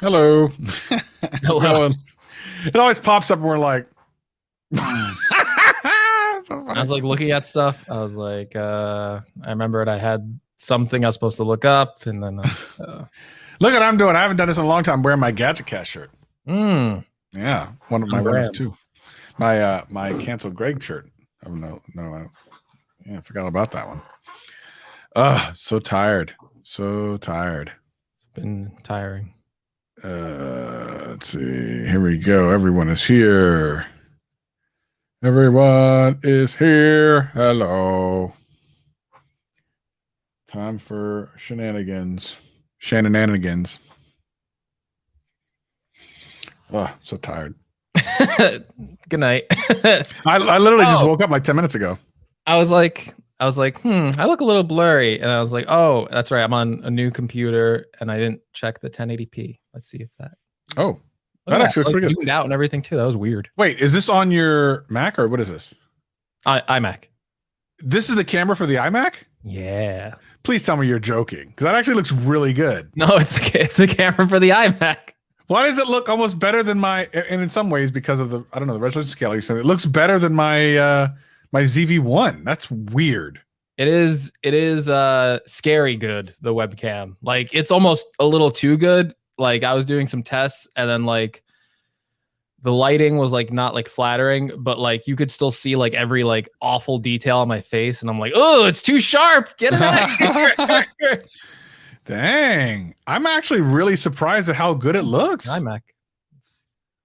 Hello. Hello. It always pops up and we're like, so I was like looking at stuff. I was like, I remembered I had something I was supposed to look up, and then look what I'm doing. I haven't done this in a long time. I'm wearing my Gadget Cast shirt. mm, Yeah, one of two. My canceled Greg shirt. Oh no, I forgot about that one. So tired. So tired. it's been tiring. Let's see. Here we go. Everyone is here. Everyone is here. Hello. Time for shenanigans. Shenanigans. Oh, so tired. Good night. I literally just woke up like 10 minutes ago. I was like, I look a little blurry, and I was like, oh, that's right. I'm on a new computer, and I didn't check the 1080p. Let's see if that. Oh, that actually looks pretty good. Zoomed out and everything too. That was weird. Wait, is this on your Mac or what is this? iMac. This is the camera for the iMac? Yeah. Please tell me you're joking, because that actually looks really good. No, it's the camera for the iMac. Why does it look almost better than my? And in some ways, because of the the resolution scale, you said it looks better than my my ZV-1. That's weird. It is scary good, the webcam. Like, it's almost a little too good. Like, I was doing some tests, and then like the lighting was like not like flattering, but like you could still see like every like awful detail on my face, and I'm like, oh, it's too sharp. Get it out of here. Dang, I'm actually really surprised at how good it looks. iMac.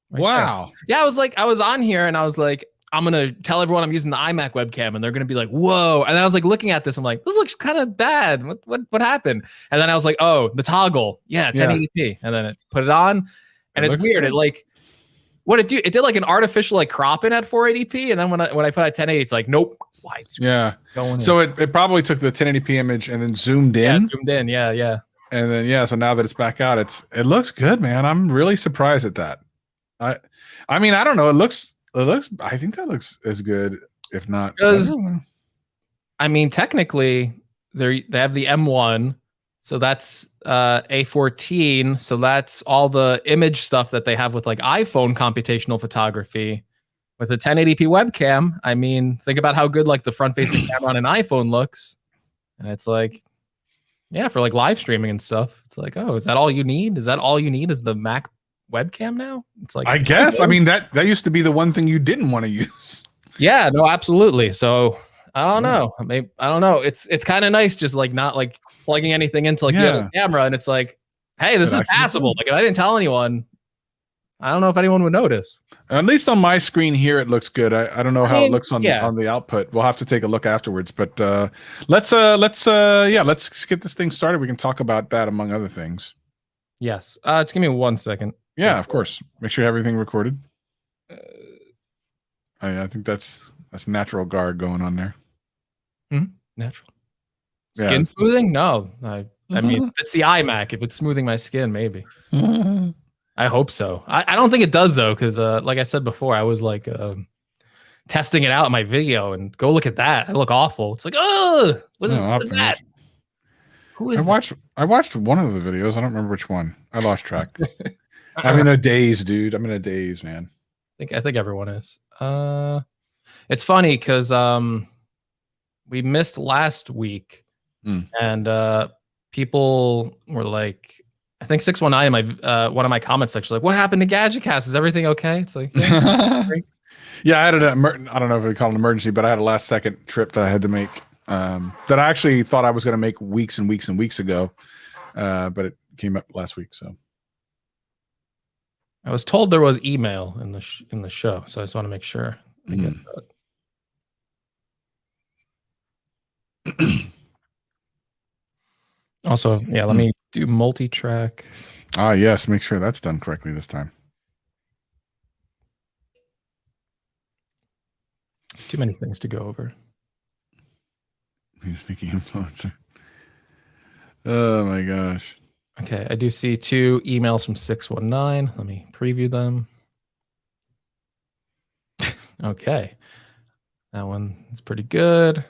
Right wow. There. Yeah, I was on here, and I was like, I'm gonna tell everyone I'm using the iMac webcam, and they're gonna be like, "Whoa!" And I was like looking at this, I'm like, "This looks kind of bad. What happened?" And then I was like, "Oh, the toggle, yeah, 1080p." And then it put it on, and it's weird. Good. It like what it do? It did like an artificial like cropping at 480p, and then when I put it at 1080, it's like, nope, widescreen. Yeah. So it probably took the 1080p image and then zoomed in. Yeah, zoomed in. Yeah. And then so now that it's back out, it looks good, man. I'm really surprised at that. I mean, I don't know. It looks. I think that looks as good, if not. Because I mean, technically, they have the M1, so that's A14, so that's all the image stuff that they have with like iPhone computational photography. With a 1080p webcam, I mean, think about how good like the front-facing camera on an iPhone looks, and it's like, yeah, for like live streaming and stuff. It's like, oh, is that all you need? Is that all you need? Is the Mac webcam now? It's like, I guess. I mean, that used to be the one thing you didn't want to use. Yeah, no, absolutely. So I don't know. I don't know. It's kind of nice just like not like plugging anything into like the other camera, and it's like, hey, this is passable. Like, if I didn't tell anyone, I don't know if anyone would notice. At least on my screen here, it looks good. I don't know how it looks on the output. We'll have to take a look afterwards. But let's get this thing started. We can talk about that among other things. Yes. Just give me 1 second. Yeah, of course. Make sure everything recorded. I think that's natural guard going on there. Natural. Skin smoothing? No. I mean, it's the iMac. If it's smoothing my skin, maybe. I hope so. I don't think it does, though, because like I said before, I was like testing it out in my video, and go look at that. I look awful. It's like, oh, what is that? Who is I watched one of the videos. I don't remember which one. I lost track. I'm in a daze, dude. I'm in a daze, man. I think everyone is. It's funny because we missed last week, and people were like, I think 619 my one of my comments section, like, what happened to GadgetCast? Is everything okay? It's like, yeah, I had I don't know if we call it an emergency, but I had a last second trip that I had to make that I actually thought I was going to make weeks and weeks and weeks ago, but it came up last week. So I was told there was email in the show, so I just want to make sure I get that. Also, yeah, let me do multi-track. Ah, yes, make sure that's done correctly this time. There's too many things to go over. He's a sneaky influencer. Oh my gosh. Okay, I do see 2 emails from 619. Let me preview them. Okay. That one is pretty good.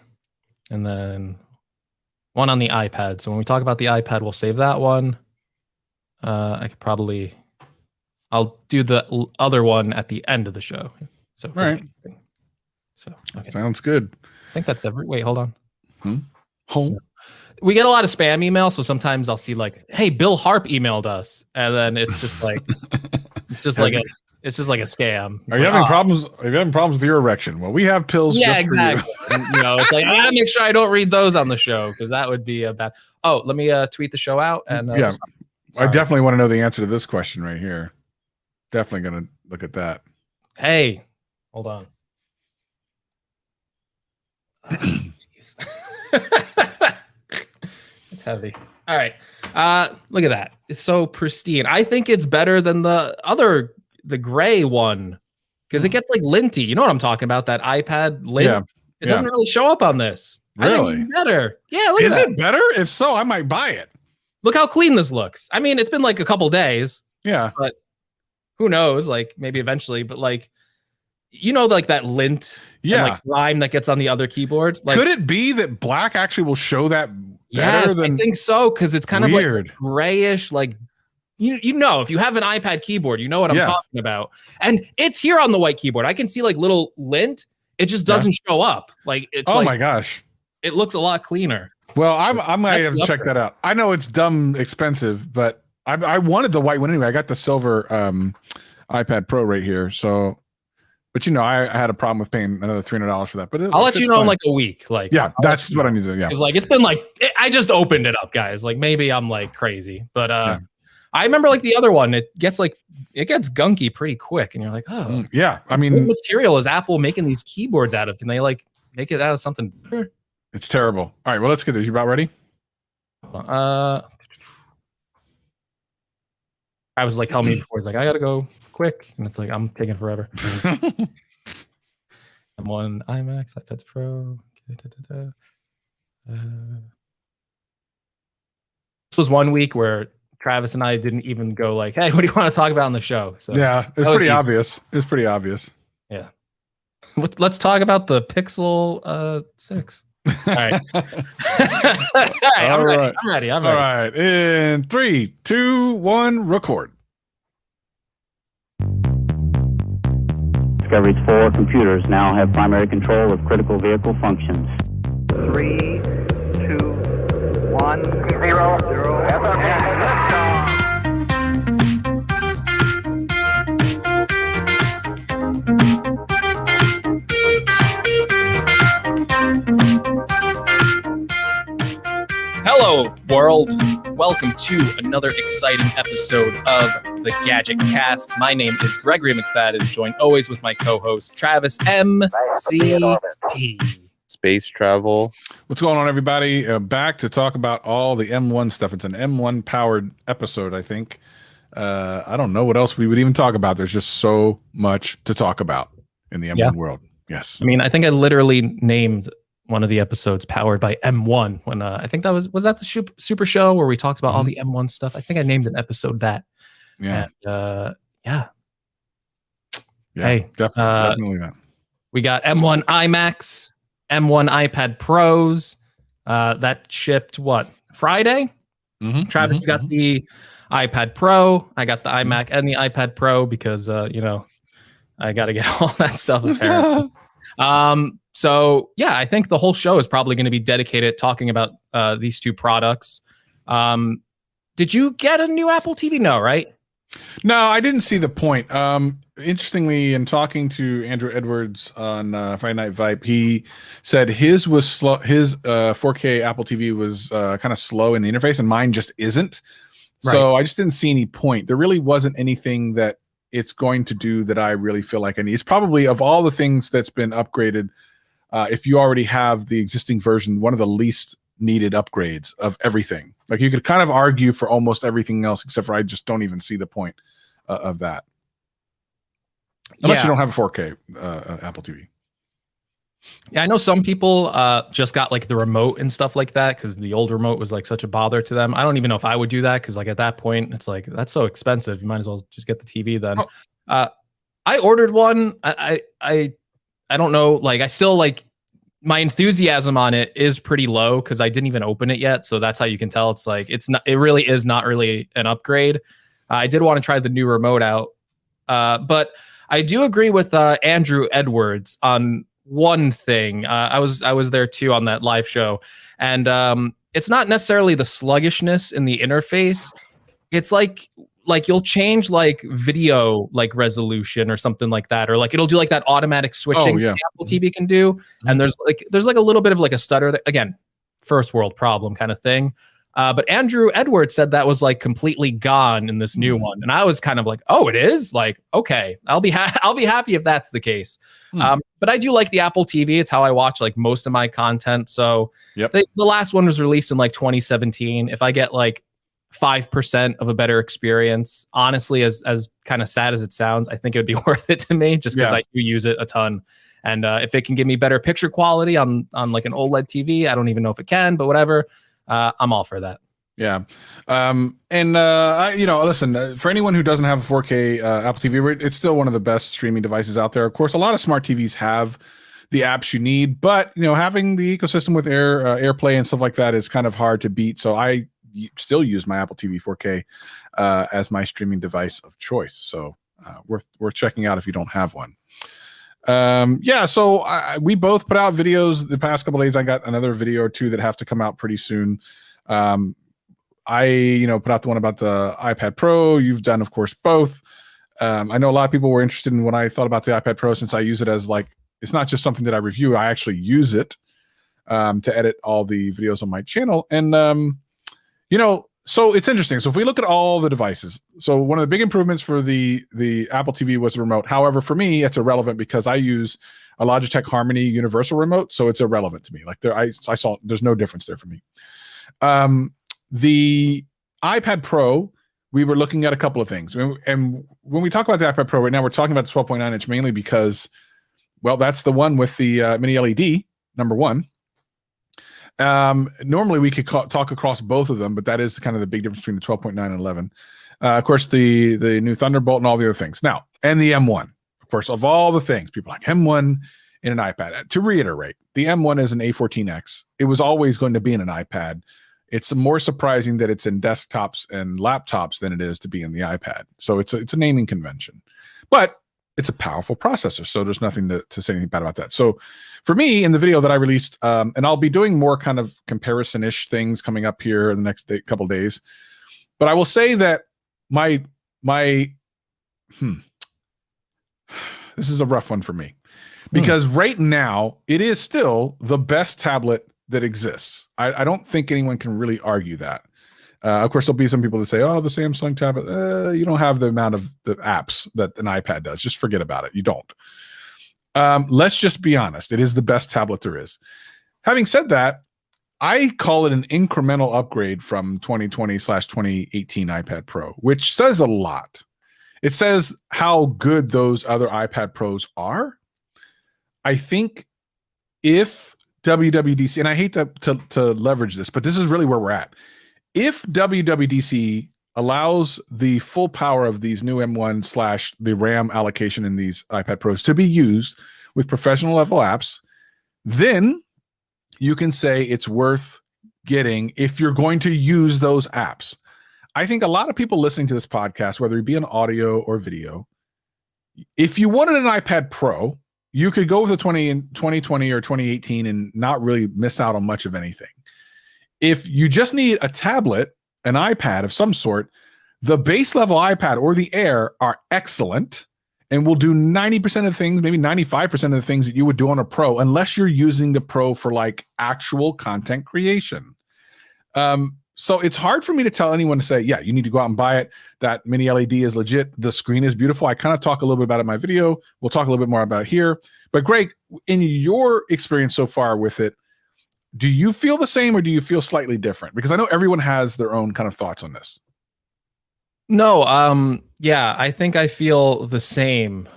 And then one on the iPad. So when we talk about the iPad, we'll save that one. I could probably, I'll do the other one at the end of the show. So, Right. So, okay. Sounds good. I think that's wait, hold on. Home. We get a lot of spam emails, so sometimes I'll see like, "Hey, Bill Harp emailed us," and then it's just like, it's just like a scam. It's Are you like, having problems? Are you having problems with your erection? Well, we have pills yeah, just exactly. for you. And, it's like I gotta make sure I don't read those on the show because that would be a bad. Oh, let me tweet the show out and Yeah, I definitely want to know the answer to this question right here. Definitely gonna look at that. Hey, hold on. Jeez. It's heavy. All right. Look at that. It's so pristine. I think it's better than the gray one because it gets like linty. You know what I'm talking about? That iPad lint. Yeah. It doesn't really show up on this. Really? I think it's better. Yeah, look at Is that. it better? If so, I might buy it. Look how clean this looks. I mean, it's been like a couple days. Yeah. But who knows? Like maybe eventually, but like like that lint and like grime that gets on the other keyboard. Like, could it be that black actually will show that yes, better than I think so, because it's kind weird. of like grayish, like if you have an iPad keyboard, you know what I'm talking about. And it's here on the white keyboard. I can see like little lint. It just doesn't show up. Like it's my gosh. It looks a lot cleaner. Well, I might have to check that out. I know it's dumb expensive, but I wanted the white one anyway. I got the silver iPad Pro right here. So, but I had a problem with paying another $300 for that. But I'll let you know in like a week. Like, yeah, that's what I need to do. Yeah, it's like it's been like I just opened it up, guys. Like maybe I'm like crazy, but I remember like the other one. It gets gunky pretty quick, and you're like, oh, yeah. I mean, what material is Apple making these keyboards out of? Can they like make it out of something better? It's terrible. All right, well, let's get this. You about ready? I was like, tell me before. It's like I gotta go quick, and it's like I'm taking forever. M1 iMacs, iPads Pro. This was one week where Travis and I didn't even go like, "Hey, what do you want to talk about on the show?" So yeah, it's pretty obvious. It's pretty obvious. Yeah. Let's talk about the Pixel 6. All right. All right. I'm ready. All right. In 3, 2, 1, record. Discovery's 4 computers now have primary control of critical vehicle functions. 3, 2, 1, 0, 0. Hello, world. Welcome to another exciting episode of the Gadget Cast. My name is Gregory McFadden, joined always with my co-host Travis MCP. Space travel. What's going on, everybody? Back to talk about all the M1 stuff. It's an M1 powered episode, I think. I don't know what else we would even talk about. There's just so much to talk about in the M1 world. Yes. I mean, I think I literally named one of the episodes powered by M1 when I think that was that the super show where we talked about all the M1 stuff. I think I named an episode that. Yeah. And, yeah. Hey, definitely that. We got M1 iMacs, M1 iPad Pros. That shipped Friday? Travis, you got the iPad Pro. I got the iMac and the iPad Pro because I got to get all that stuff apparently. So yeah, I think the whole show is probably going to be dedicated talking about these two products. Did you get a new Apple TV? No, right? No, I didn't see the point. Interestingly, in talking to Andrew Edwards on Friday Night Vibe, he said his was slow. His 4K Apple TV was kind of slow in the interface, and mine just isn't. Right. So I just didn't see any point. There really wasn't anything that it's going to do that I really feel like I need. It's probably, of all the things that's been upgraded, if you already have the existing version, one of the least needed upgrades of everything. Like you could kind of argue for almost everything else, except for I just don't even see the point of that. Unless you don't have a 4K Apple TV. Yeah, I know some people just got like the remote and stuff like that because the old remote was like such a bother to them. I don't even know if I would do that because like at that point it's like that's so expensive. You might as well just get the TV then. I ordered one. I don't know. Like I still like my enthusiasm on it is pretty low because I didn't even open it yet. So that's how you can tell it's like it really is not really an upgrade. I did want to try the new remote out. But I do agree with Andrew Edwards on one thing. I was there too on that live show, and it's not necessarily the sluggishness in the interface. It's like you'll change like video like resolution or something like that, or like it'll do like that automatic switching yeah. the Apple TV can do, and there's like a little bit of like a stutter that, again, first world problem kind of thing. But Andrew Edwards said that was like completely gone in this new one, and I was kind of like, "Oh, it is." Like, okay, I'll be happy if that's the case. But I do like the Apple TV. It's how I watch like most of my content. So the last one was released in like 2017. If I get like 5% of a better experience, honestly, as kind of sad as it sounds, I think it would be worth it to me just because I do use it a ton. And if it can give me better picture quality on like an OLED TV, I don't even know if it can, but whatever. I'm all for that. Yeah. Listen, for anyone who doesn't have a 4K Apple TV, it's still one of the best streaming devices out there. Of course, a lot of smart TVs have the apps you need, but having the ecosystem with AirPlay and stuff like that is kind of hard to beat. So I still use my Apple TV 4K as my streaming device of choice. So worth checking out if you don't have one. So we both put out videos the past couple of days. I got another video or two that have to come out pretty soon. I put out the one about the iPad Pro. You've done, of course, both. I know a lot of people were interested in what I thought about the iPad Pro, since I use it as like, it's not just something that I review. I actually use it to edit all the videos on my channel. And so it's interesting. So if we look at all the devices, so one of the big improvements for the Apple TV was the remote. However, for me, it's irrelevant because I use a Logitech Harmony universal remote, so it's irrelevant to me. Like I saw there's no difference there for me. The iPad Pro, we were looking at a couple of things, and when we talk about the iPad Pro right now, we're talking about the 12.9 inch mainly because, well, that's the one with the mini LED, number one. Normally we could talk across both of them, but that is kind of the big difference between the 12.9 and 11. Of course, the new Thunderbolt and all the other things. Now, and the M1, of course, of all the things, people like M1 in an iPad. To reiterate, the M1 is an A14X. It was always going to be in an iPad. It's more surprising that it's in desktops and laptops than it is to be in the iPad. So it's a naming convention, but it's a powerful processor. So there's nothing to say anything bad about that. So for me, in the video that I released, and I'll be doing more kind of comparison-ish things coming up here in the next couple of days, but I will say that this is a rough one for me, because right now it is still the best tablet that exists. I don't think anyone can really argue that. Of course, there'll be some people that say, oh, the Samsung tablet, you don't have the amount of the apps that an iPad does. Just forget about it. You don't. Let's just be honest. It is the best tablet there is. Having said that, I call it an incremental upgrade from 2020/2018 iPad Pro, which says a lot. It says how good those other iPad Pros are. I think if WWDC, and I hate to leverage this, but this is really where we're at. If WWDC allows the full power of these new M1 / the RAM allocation in these iPad Pros to be used with professional level apps, then you can say it's worth getting if you're going to use those apps. I think a lot of people listening to this podcast, whether it be an audio or video, if you wanted an iPad Pro, you could go with the 2020 or 2018 and not really miss out on much of anything. If you just need a tablet, an iPad of some sort, the base level iPad or the Air are excellent and will do 90% of things, maybe 95% of the things that you would do on a Pro, unless you're using the Pro for like actual content creation. So it's hard for me to tell anyone to say, yeah, you need to go out and buy it. That mini LED is legit. The screen is beautiful. I kind of talk a little bit about it in my video. We'll talk a little bit more about it here. But Greg, in your experience so far with it, do you feel the same or do you feel slightly different? Because I know everyone has their own kind of thoughts on this. No, yeah, I think I feel the same.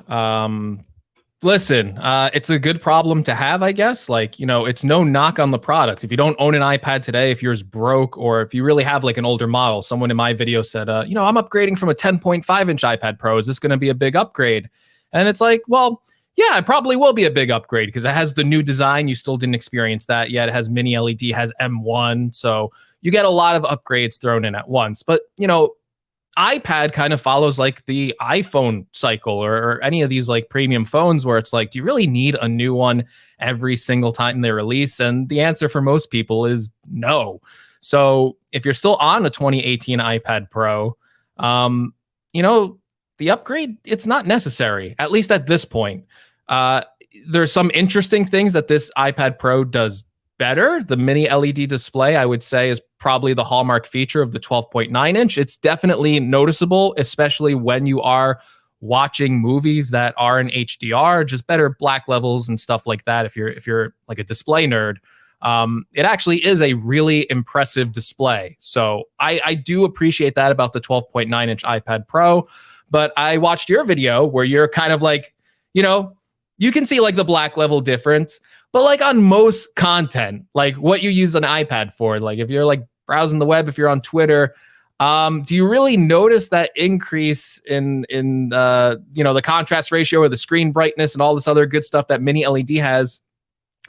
Listen, it's a good problem to have, I guess. Like, it's no knock on the product. If you don't own an iPad today, if yours broke, or if you really have like an older model, someone in my video said, I'm upgrading from a 10.5 inch iPad Pro. Is this going to be a big upgrade? And it's like, well, Yeah, it probably will be a big upgrade because it has the new design. You still didn't experience that yet. It has mini LED, has M1. So you get a lot of upgrades thrown in at once. But, iPad kind of follows like the iPhone cycle or any of these like premium phones where it's like, do you really need a new one every single time they release? And the answer for most people is no. So if you're still on a 2018 iPad Pro, the upgrade, it's not necessary, at least at this point. There's some interesting things that this iPad Pro does better. The mini LED display, I would say, is probably the hallmark feature of the 12.9 inch. It's definitely noticeable, especially when you are watching movies that are in HDR, just better black levels and stuff like that. If you're like a display nerd, it actually is a really impressive display. So I do appreciate that about the 12.9 inch iPad Pro. But I watched your video where you're kind of like, you can see like the black level difference, but like on most content, like what you use an iPad for, like if you're like browsing the web, if you're on Twitter, do you really notice that increase in the contrast ratio or the screen brightness and all this other good stuff that mini LED has?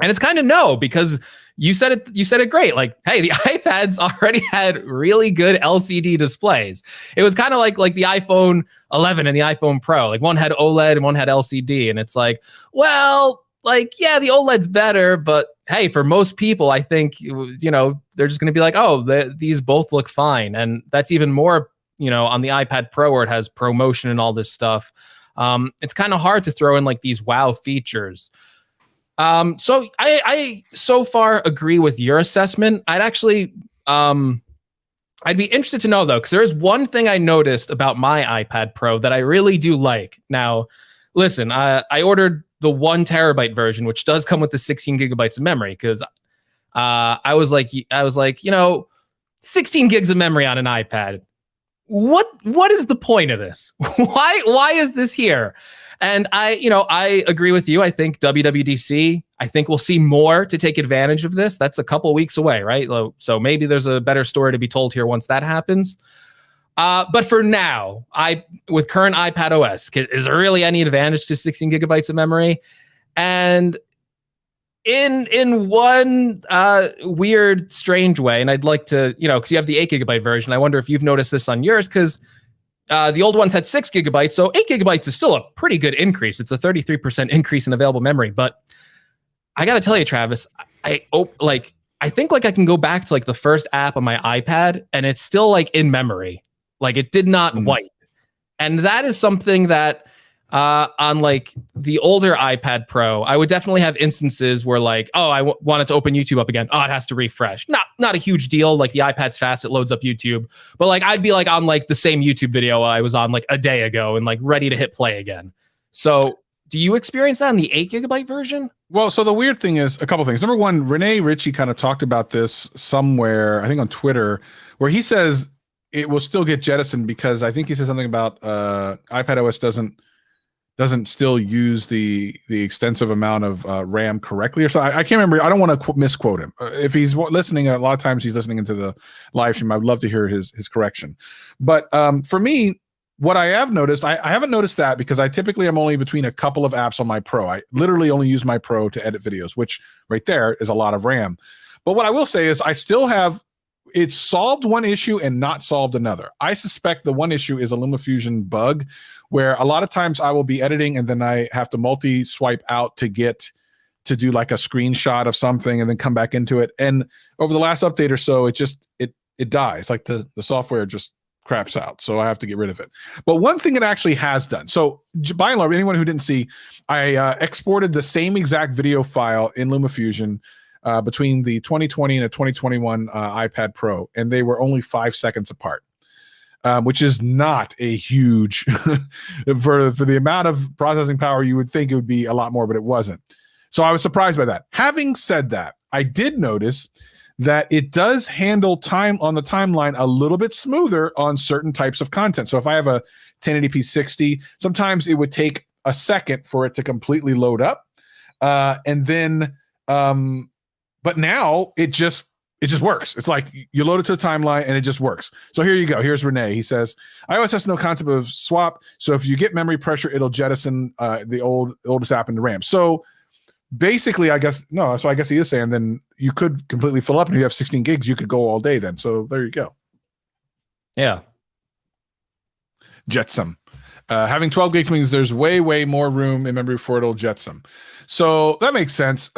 And it's kind of no, because you said it great. Like, hey, the iPads already had really good LCD displays. It was kind of like the iPhone 11 and the iPhone Pro. Like one had OLED and one had LCD. And it's like, well, like, yeah, the OLED's better, but hey, for most people, I think, they're just going to be like, oh, these both look fine. And that's even more, on the iPad Pro where it has ProMotion and all this stuff. It's kind of hard to throw in like these wow features. So I so far agree with your assessment. I'd actually, I'd be interested to know though, because there is one thing I noticed about my iPad Pro that I really do like. Now, listen, I ordered the 1 terabyte version, which does come with the 16 gigabytes of memory, because I was like, 16 gigs of memory on an iPad. What is the point of this? Why is this here? And I agree with you. I think WWDC, I think we'll see more to take advantage of this. That's a couple weeks away, right? So maybe there's a better story to be told here once that happens. But for now, with current iPadOS, is there really any advantage to 16 gigabytes of memory? And in one weird, strange way, and I'd like to, because you have the 8 gigabyte version, I wonder if you've noticed this on yours, because the old ones had 6 gigabytes, so 8 gigabytes is still a pretty good increase. It's a 33% increase in available memory. But I got to tell you, Travis, I think like I can go back to like the first app on my iPad, and it's still like in memory. Like it did not wipe. And that is something that on like the older iPad Pro, I would definitely have instances where like, oh, I wanted to open YouTube up again. Oh, it has to refresh. Not a huge deal. Like the iPad's fast, it loads up YouTube. But like I'd be like on like the same YouTube video I was on like a day ago and like ready to hit play again. So do you experience that in the 8 gigabyte version? Well, so the weird thing is a couple things. Number one, Renee Ritchie kind of talked about this somewhere, I think on Twitter, where he says it will still get jettisoned because I think he said something about iPadOS doesn't still use the extensive amount of RAM correctly or so. I can't remember. I don't want to misquote him. If he's listening, a lot of times he's listening into the live stream. I'd love to hear his correction. But for me, what I have noticed, I haven't noticed that because I typically am only between a couple of apps on my Pro. I literally only use my Pro to edit videos, which right there is a lot of RAM. But what I will say is I still have, it's solved one issue and not solved another. I suspect the one issue is a LumaFusion bug where a lot of times I will be editing and then I have to multi-swipe out to get to do like a screenshot of something and then come back into it. And over the last update or so, it dies. Like the software just craps out. So I have to get rid of it. But one thing it actually has done. So by and large, anyone who didn't see, I exported the same exact video file in LumaFusion between the 2020 and the 2021 iPad Pro, and they were only 5 seconds apart, which is not a huge for the amount of processing power. You would think it would be a lot more, but it wasn't. So I was surprised by that. Having said that, I did notice that it does handle time on the timeline a little bit smoother on certain types of content. So if I have a 1080p 60, sometimes it would take a second for it to completely load up, and then but now it just it just works. It's like you load it to the timeline and it just works. So here you go. Here's Renee. He says, iOS has no concept of swap. So if you get memory pressure, it'll jettison the oldest app into RAM. So basically, I guess, no, so I guess he is saying then you could completely fill up and you have 16 gigs. You could go all day then. So there you go. Yeah. Jetsam. Having 12 gigs means there's way more room in memory for it'll jetsam. So that makes sense.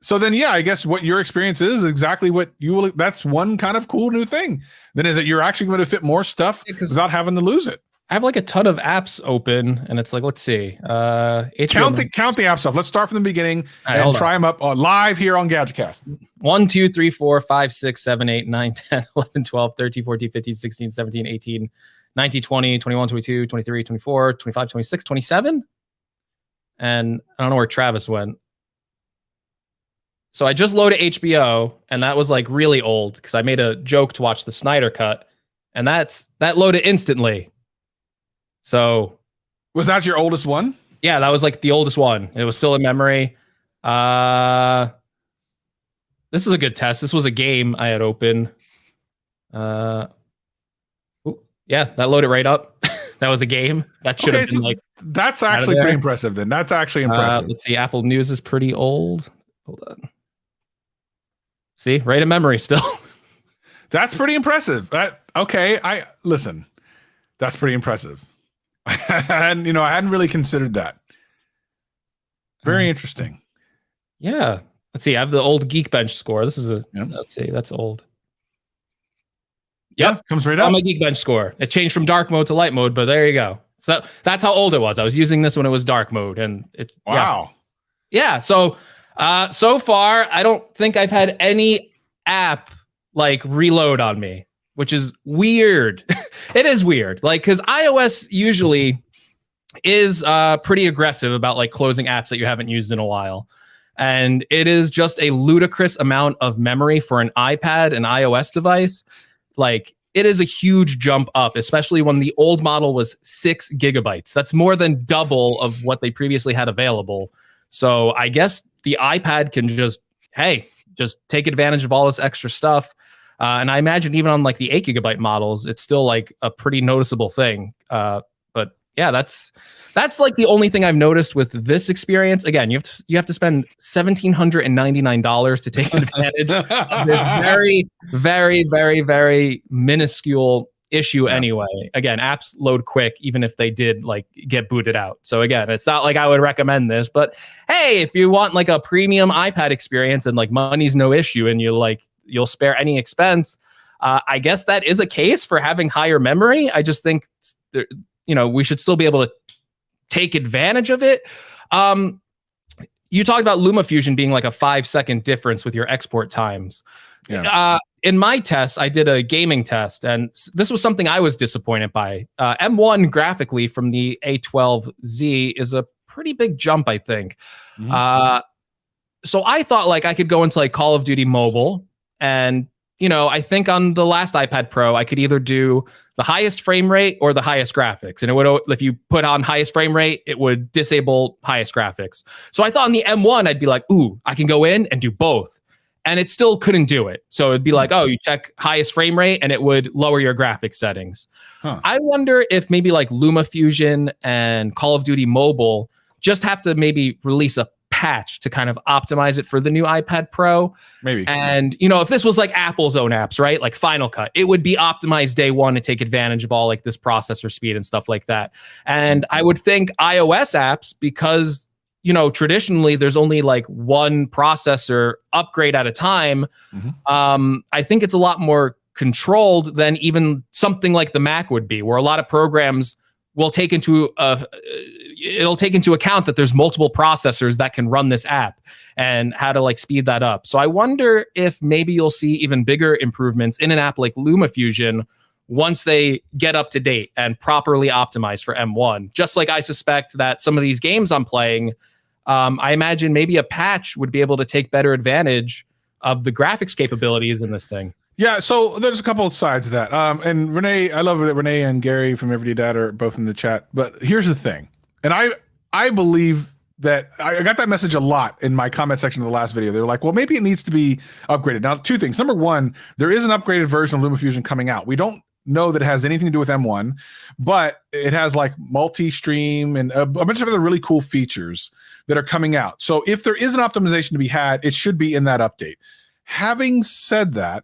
So then, yeah, I guess what your experience is exactly what you will. That's one kind of cool new thing. Then is that you're actually going to fit more stuff without having to lose it. I have like a ton of apps open, and it's like, let's see. Count the app stuff. Let's start from the beginning and try them up live here on GadgetCast. 1, 2, 3, 4, 5, 6, 7, 8, 9, 10, 11, 12, 13, 14, 15, 16, 17, 18, 19, 20, 21, 22, 23, 24, 25, 26, 27. And I don't know where Travis went. So I just loaded HBO, and that was like really old because I made a joke to watch the Snyder Cut, and that loaded instantly. So was that your oldest one? Yeah, that was like the oldest one. It was still in memory. This is a good test. This was a game I had open. Yeah, that loaded right up. That was a game. That should have been like. That's actually pretty impressive. Then that's actually impressive. Let's see. Apple News is pretty old. Hold on. See, right in memory still. That's pretty impressive. Listen. That's pretty impressive. And I hadn't really considered that. Very interesting. Yeah. Let's see. I have the old Geekbench score. This is let's see. That's old. Yep. Comes right up. My Geekbench score. It changed from dark mode to light mode, but there you go. So that's how old it was. I was using this when it was dark mode, and it. Wow. Yeah. So, so far, I don't think I've had any app like reload on me, which is weird. It is weird. Like, because iOS usually is pretty aggressive about like closing apps that you haven't used in a while. And it is just a ludicrous amount of memory for an iPad and iOS device. Like, it is a huge jump up, especially when the old model was 6 gigabytes. That's more than double of what they previously had available. So I guess the iPad can just take advantage of all this extra stuff. And I imagine even on like the 8 gigabyte models, it's still like a pretty noticeable thing. But yeah, that's like the only thing I've noticed with this experience. Again, you have to spend $1,799 to take advantage of this very, very, very, very minuscule issue anyway. Again, apps load quick, even if they did like get booted out. So again, it's not like I would recommend this, but hey, if you want like a premium iPad experience and like money's no issue and you'll spare any expense, I guess that is a case for having higher memory. I just think we should still be able to take advantage of it. You talked about LumaFusion being like a 5-second difference with your export times. Yeah. In my test, I did a gaming test, and this was something I was disappointed by. M1 graphically from the A12Z is a pretty big jump, I think. Mm-hmm. So I thought like I could go into like Call of Duty Mobile, and I think on the last iPad Pro, I could either do the highest frame rate or the highest graphics. And it would, if you put on highest frame rate, it would disable highest graphics. So I thought on the M1, I'd be like, ooh, I can go in and do both. And it still couldn't do it. So it'd be like, oh, you check highest frame rate and it would lower your graphics settings. Huh. I wonder if maybe like LumaFusion and Call of Duty Mobile just have to maybe release a patch to kind of optimize it for the new iPad Pro. Maybe. And, if this was like Apple's own apps, right? Like Final Cut, it would be optimized day one to take advantage of all like this processor speed and stuff like that. And I would think iOS apps, because traditionally there's only like one processor upgrade at a time. Mm-hmm. I think it's a lot more controlled than even something like the Mac would be, where a lot of programs will take into account that there's multiple processors that can run this app and how to like speed that up. So I wonder if maybe you'll see even bigger improvements in an app like LumaFusion once they get up to date and properly optimized for M1. Just like I suspect that some of these games I'm playing, I imagine maybe a patch would be able to take better advantage of the graphics capabilities in this thing. Yeah, so there's a couple of sides of that. And Renee, I love that Renee and Gary from Everyday Dad are both in the chat. But here's the thing, and I believe that I got that message a lot in my comment section of the last video. They were like, well, maybe it needs to be upgraded. Now, two things. Number one, there is an upgraded version of LumaFusion coming out. We don't know that it has anything to do with M1, but it has like multi-stream and a bunch of other really cool features that are coming out. So if there is an optimization to be had, it should be in that update. Having said that,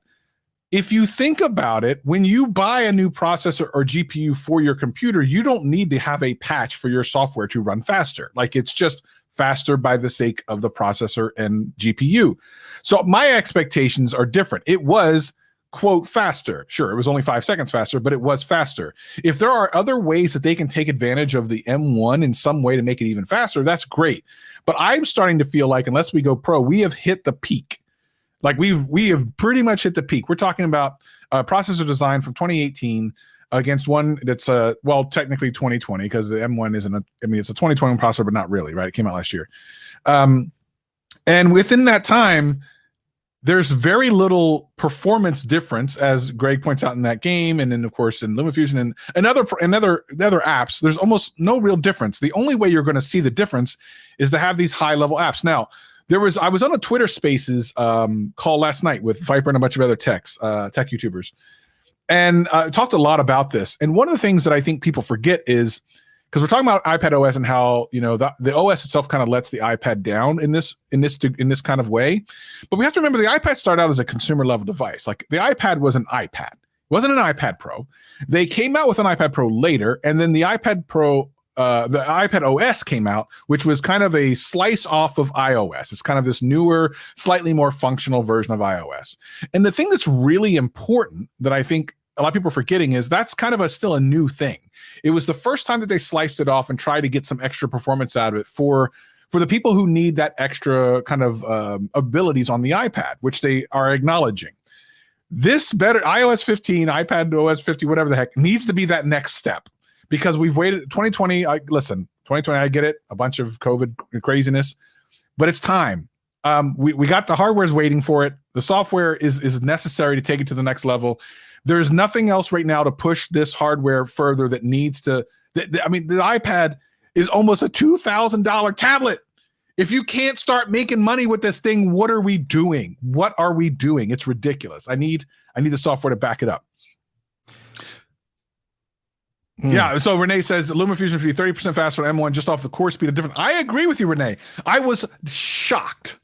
if you think about it, when you buy a new processor or GPU for your computer, you don't need to have a patch for your software to run faster. Like, it's just faster by the sake of the processor and GPU. So my expectations are different. It was, quote, faster. Sure, it was only 5 seconds faster, but it was faster. If there are other ways that they can take advantage of the M1 in some way to make it even faster, that's great. But I'm starting to feel like, unless we go pro, we have hit the peak. Like, we have pretty much hit the peak. We're talking about a processor design from 2018 against one that's well, technically 2020, because the M1 isn't it's a 2020 processor, but not really, right? It came out last year. And within that time, there's very little performance difference, as Greg points out in that game, and then of course in LumaFusion and other apps. There's almost no real difference. The only way you're going to see the difference is to have these high-level apps. Now, I was on a Twitter Spaces call last night with Viper and a bunch of other tech YouTubers, and talked a lot about this. And one of the things that I think people forget is, because we're talking about iPadOS and how, you know, the OS itself kind of lets the iPad down in this kind of way. But we have to remember, the iPad started out as a consumer level device. Like, the iPad was an iPad. It wasn't an iPad Pro. They came out with an iPad Pro later, and then the iPad Pro, the iPadOS came out, which was kind of a slice off of iOS. It's kind of this newer, slightly more functional version of iOS. And the thing that's really important that I think a lot of people are forgetting is that's kind of still a new thing. It was the first time that they sliced it off and tried to get some extra performance out of it for the people who need that extra kind of abilities on the iPad, which they are acknowledging. This better iOS 15, iPadOS 50, whatever the heck, needs to be that next step, because we've waited 2020. 2020, I get it, a bunch of COVID craziness, but it's time. We got the hardware's waiting for it. The software is necessary to take it to the next level. There's nothing else right now to push this hardware further that needs to. I mean, the iPad is almost a $2,000 tablet. If you can't start making money with this thing, what are we doing? What are we doing? It's ridiculous. I need the software to back it up. Yeah, so Renee says LumaFusion should be 30% faster on M1 just off the core speed of difference. I agree with you, Renee. I was shocked.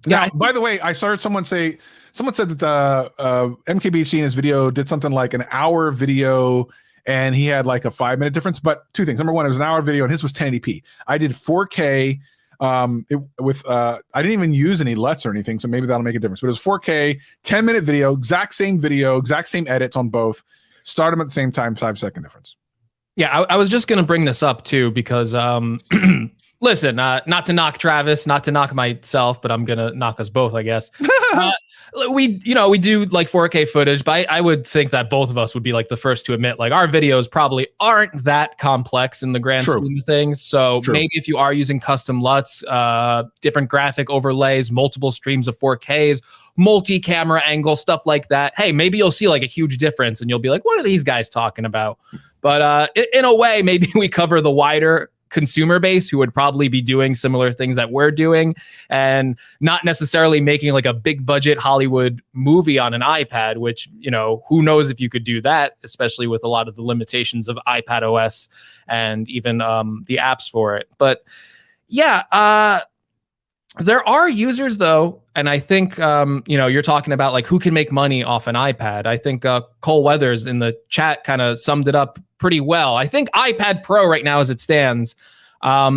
Now, by the way, I heard someone said that the MKBHD in his video did something like an hour video, and he had like a 5-minute difference. But two things. Number one, it was an hour video, and his was 1080p. I did 4K I didn't even use any LUTs or anything, so maybe that'll make a difference. But it was 4K, 10-minute video, exact same edits on both. Start them at the same time, 5-second difference. Yeah, I was just going to bring this up too, because listen, not to knock Travis, not to knock myself, but I'm going to knock us both, I guess. We do like 4K footage, but I would think that both of us would be like the first to admit, like, our videos probably aren't that complex in the grand scheme of things. So maybe if you are using custom LUTs, different graphic overlays, multiple streams of 4Ks, multi-camera angle, stuff like that, hey, maybe you'll see like a huge difference and you'll be like, what are these guys talking about? But in a way, maybe we cover the wider consumer base who would probably be doing similar things that we're doing, and not necessarily making like a big budget Hollywood movie on an iPad, which, you know, who knows if you could do that, especially with a lot of the limitations of iPadOS and even the apps for it. But yeah, there are users though, and I think you're talking about like who can make money off an iPad. I think Cole Weathers in the chat kind of summed it up pretty well. I think iPad Pro right now, as it stands,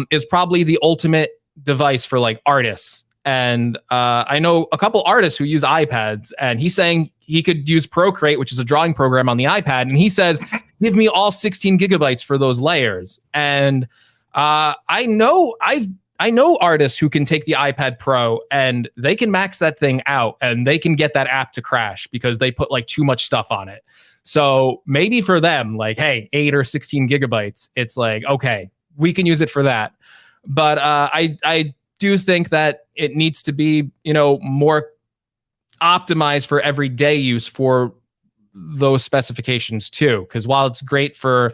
is probably the ultimate device for like artists. And I know a couple artists who use iPads, and he's saying he could use Procreate, which is a drawing program on the iPad, and he says, give me all 16 gigabytes for those layers. And I know artists who can take the iPad Pro and they can max that thing out, and they can get that app to crash because they put like too much stuff on it. So maybe for them, like, hey, 8 or 16 gigabytes, it's like, okay, we can use it for that. But I do think that it needs to be, more optimized for everyday use for those specifications too. Because while it's great for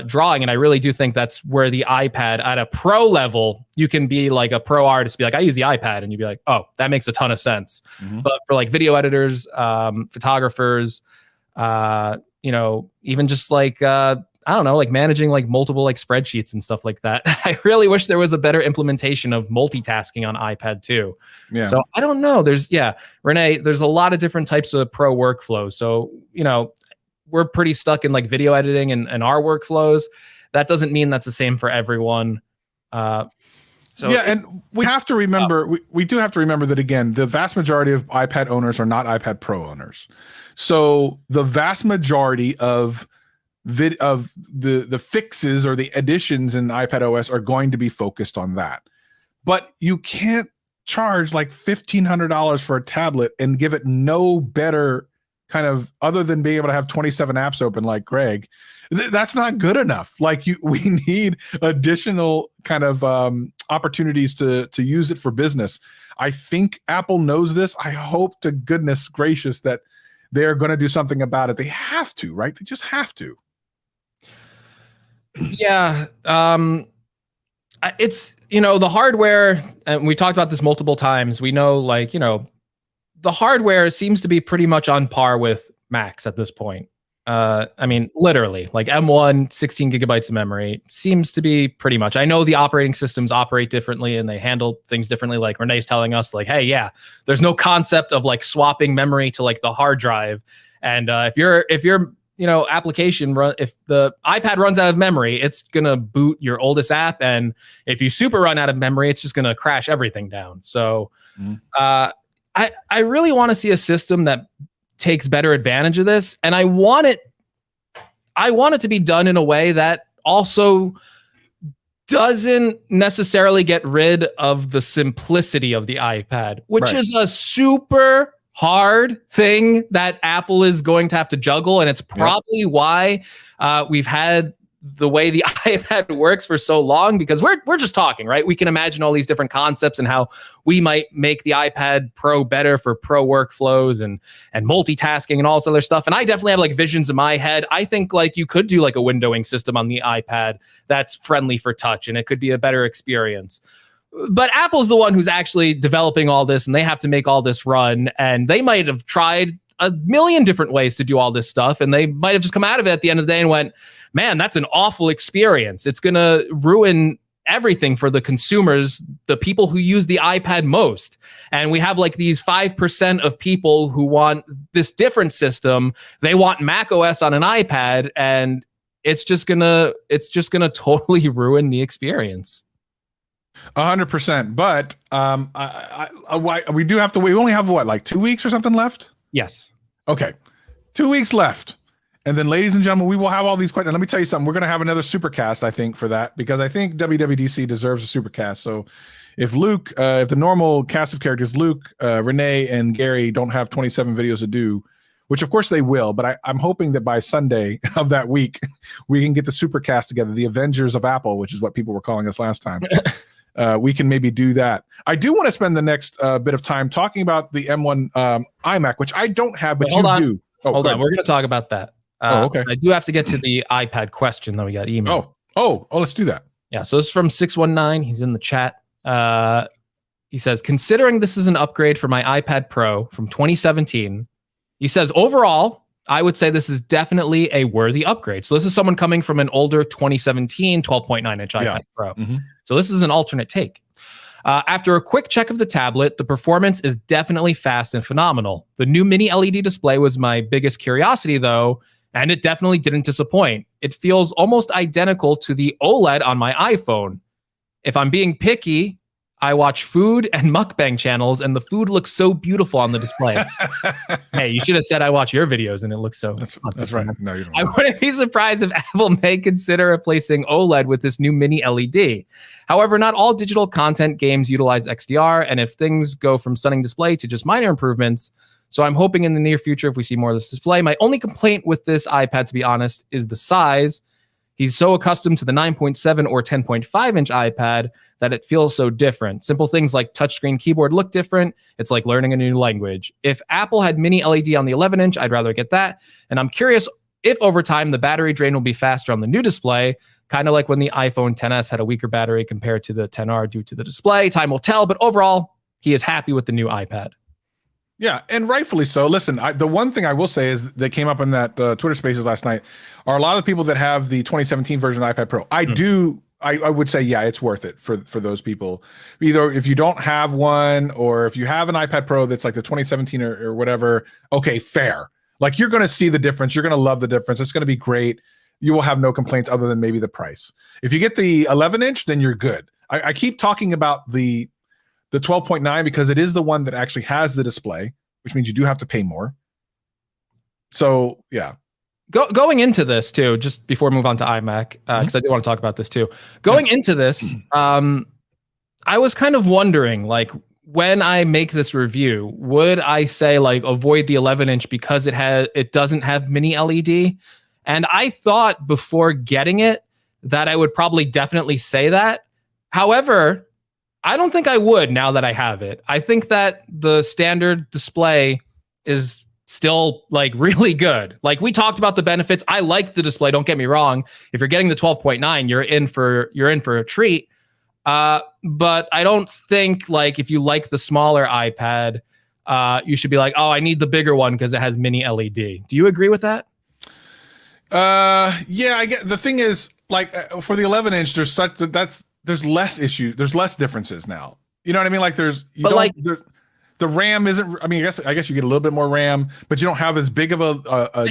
drawing. And I really do think that's where the iPad at a pro level, you can be like a pro artist, be like, I use the iPad, and you'd be like, oh, that makes a ton of sense. But for like video editors, photographers, even just like, I don't know, like managing like multiple like spreadsheets and stuff like that. I really wish there was a better implementation of multitasking on iPad too. Yeah. So I don't know. Renee, there's a lot of different types of pro workflows. So, we're pretty stuck in like video editing and our workflows. That doesn't mean that's the same for everyone. And we have to remember, we do have to remember that, again, the vast majority of iPad owners are not iPad Pro owners. So the vast majority of the fixes or the additions in iPadOS are going to be focused on that. But you can't charge like $1,500 for a tablet and give it no better kind of, other than being able to have 27 apps open like Greg. That's not good enough. Like we need additional kind of opportunities to use it for business. I think Apple knows this. I hope to goodness gracious that they're going to do something about it. They have to, right? They just have to. Yeah. It's, the hardware, and we talked about this multiple times. We know, like, the hardware seems to be pretty much on par with Macs at this point. Literally, like M1, 16 gigabytes of memory seems to be pretty much. I know the operating systems operate differently and they handle things differently. Like Renee's telling us, like, hey, yeah, there's no concept of like swapping memory to like the hard drive. And if your application if the iPad runs out of memory, it's gonna boot your oldest app, and if you super run out of memory, it's just gonna crash everything down. So, I really want to see a system that takes better advantage of this, and I want it to be done in a way that also doesn't necessarily get rid of the simplicity of the iPad, which is a super hard thing that Apple is going to have to juggle. And it's probably why we've had the way the iPad works for so long, because we're just talking, right? We can imagine all these different concepts and how we might make the iPad Pro better for pro workflows and multitasking and all this other stuff. And I definitely have like visions in my head. I think like you could do like a windowing system on the iPad that's friendly for touch, and it could be a better experience. But Apple's the one who's actually developing all this, and they have to make all this run. And they might have tried a million different ways to do all this stuff, and they might have just come out of it at the end of the day and went, man, that's an awful experience. It's going to ruin everything for the consumers, the people who use the iPad most. And we have like these 5% of people who want this different system. They want Mac OS on an iPad, and it's just gonna totally ruin the experience. 100%. But we do have to wait. We only have what, like 2 weeks or something left? Yes. Okay. 2 weeks left. And then, ladies and gentlemen, we will have all these questions. Let me tell you something. We're going to have another supercast, I think, for that, because I think WWDC deserves a supercast. So if Luke, if the normal cast of characters, Luke, Renee, and Gary don't have 27 videos to do, which of course they will, but I'm hoping that by Sunday of that week, we can get the supercast together, the Avengers of Apple, which is what people were calling us last time. We can maybe do that. I do want to spend the next bit of time talking about the M1 iMac, which I don't have, but you do. Oh, hold on. We're going to talk about that. Okay. I do have to get to the iPad question, though. We got email. Oh, let's do that. Yeah. So this is from 619. He's in the chat. He says, considering this is an upgrade for my iPad Pro from 2017, he says, overall, I would say this is definitely a worthy upgrade. So this is someone coming from an older 2017 12.9-inch iPad Pro. Mm-hmm. So this is an alternate take. After a quick check of the tablet, the performance is definitely fast and phenomenal. The new mini LED display was my biggest curiosity, though, and it definitely didn't disappoint. It feels almost identical to the OLED on my iPhone. If I'm being picky, I watch food and mukbang channels, and the food looks so beautiful on the display. Hey, you should have said I watch your videos, and it looks so. That's right. No, you don't. I wouldn't be surprised if Apple may consider replacing OLED with this new mini LED. However, not all digital content games utilize XDR, and if things go from stunning display to just minor improvements, so I'm hoping in the near future if we see more of this display. My only complaint with this iPad, to be honest, is the size. He's so accustomed to the 9.7 or 10.5-inch iPad that it feels so different. Simple things like touchscreen keyboard look different. It's like learning a new language. If Apple had mini LED on the 11-inch, I'd rather get that. And I'm curious if over time the battery drain will be faster on the new display, kind of like when the iPhone XS had a weaker battery compared to the XR due to the display. Time will tell, but overall, he is happy with the new iPad. Yeah, and rightfully so. Listen, the one thing I will say is that came up in that Twitter Spaces last night are a lot of the people that have the 2017 version of the iPad Pro. I would say, yeah, it's worth it for those people. Either if you don't have one, or if you have an iPad Pro that's like the 2017 or whatever, okay, fair. Like, you're going to see the difference. You're going to love the difference. It's going to be great. You will have no complaints other than maybe the price. If you get the 11-inch, then you're good. I keep talking about the 12.9 because it is the one that actually has the display, which means you do have to pay more. So, yeah. Going into this too, just before we move on to iMac, because I do want to talk about this too. Going into this, I was kind of wondering, like, when I make this review, would I say like avoid the 11-inch because it doesn't have mini LED? And I thought before getting it that I would probably definitely say that. However, I don't think I would now that I have it. I think that the standard display is still like really good. Like, we talked about the benefits. I like the display. Don't get me wrong. If you're getting the 12.9, you're in for a treat. But I don't think like if you like the smaller iPad, you should be like, oh, I need the bigger one because it has mini LED. Do you agree with that? Yeah, I get. The thing is, like, for the 11-inch, there's less issues. There's less differences now. You know what I mean? Like, the RAM isn't. I mean, I guess you get a little bit more RAM, but you don't have as big of a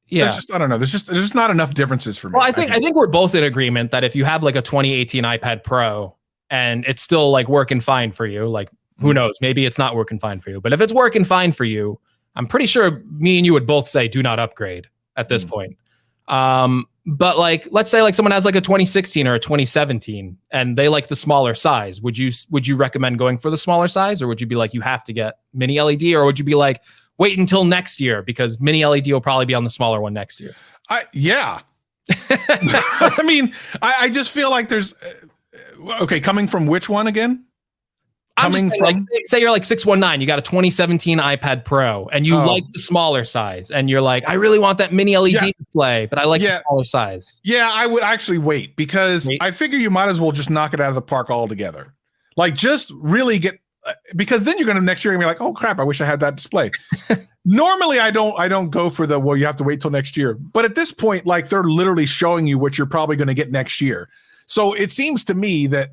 yeah. I don't know. There's just not enough differences for me. Well, I think we're both in agreement that if you have like a 2018 iPad Pro and it's still like working fine for you, like, who knows? Maybe it's not working fine for you. But if it's working fine for you, I'm pretty sure me and you would both say do not upgrade at this point. But like, let's say like someone has like a 2016 or a 2017 and they like the smaller size. Would you recommend going for the smaller size, or would you be like, you have to get mini LED, or would you be like, wait until next year because mini LED will probably be on the smaller one next year? Yeah. I mean, I just feel like there's okay, coming from which one again? Coming from, like, say you're like 619, you got a 2017 iPad Pro and you like the smaller size and you're like, I really want that mini LED display, but I like the smaller size. Yeah, I would actually wait because I figure you might as well just knock it out of the park altogether. Like, just really get, because then you're going to next year and be like, oh crap, I wish I had that display. Normally I don't go for the, well, you have to wait till next year. But at this point, like, they're literally showing you what you're probably going to get next year. So it seems to me that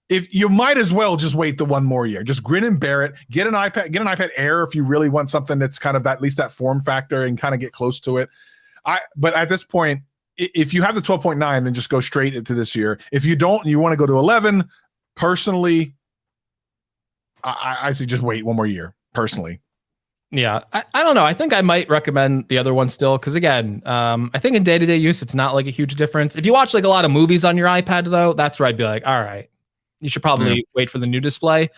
if you might as well just wait the one more year, just grin and bear it, get an iPad Air if you really want something that's kind of that, at least that form factor, and kind of get close to it. But at this point, if you have the 12.9, then just go straight into this year. If you don't, and you want to go to 11, personally, I say just wait one more year, personally. Yeah, I don't know. I think I might recommend the other one still, because again, I think in day-to-day use, it's not like a huge difference. If you watch like a lot of movies on your iPad, though, that's where I'd be like, all right, you should probably wait for the new display.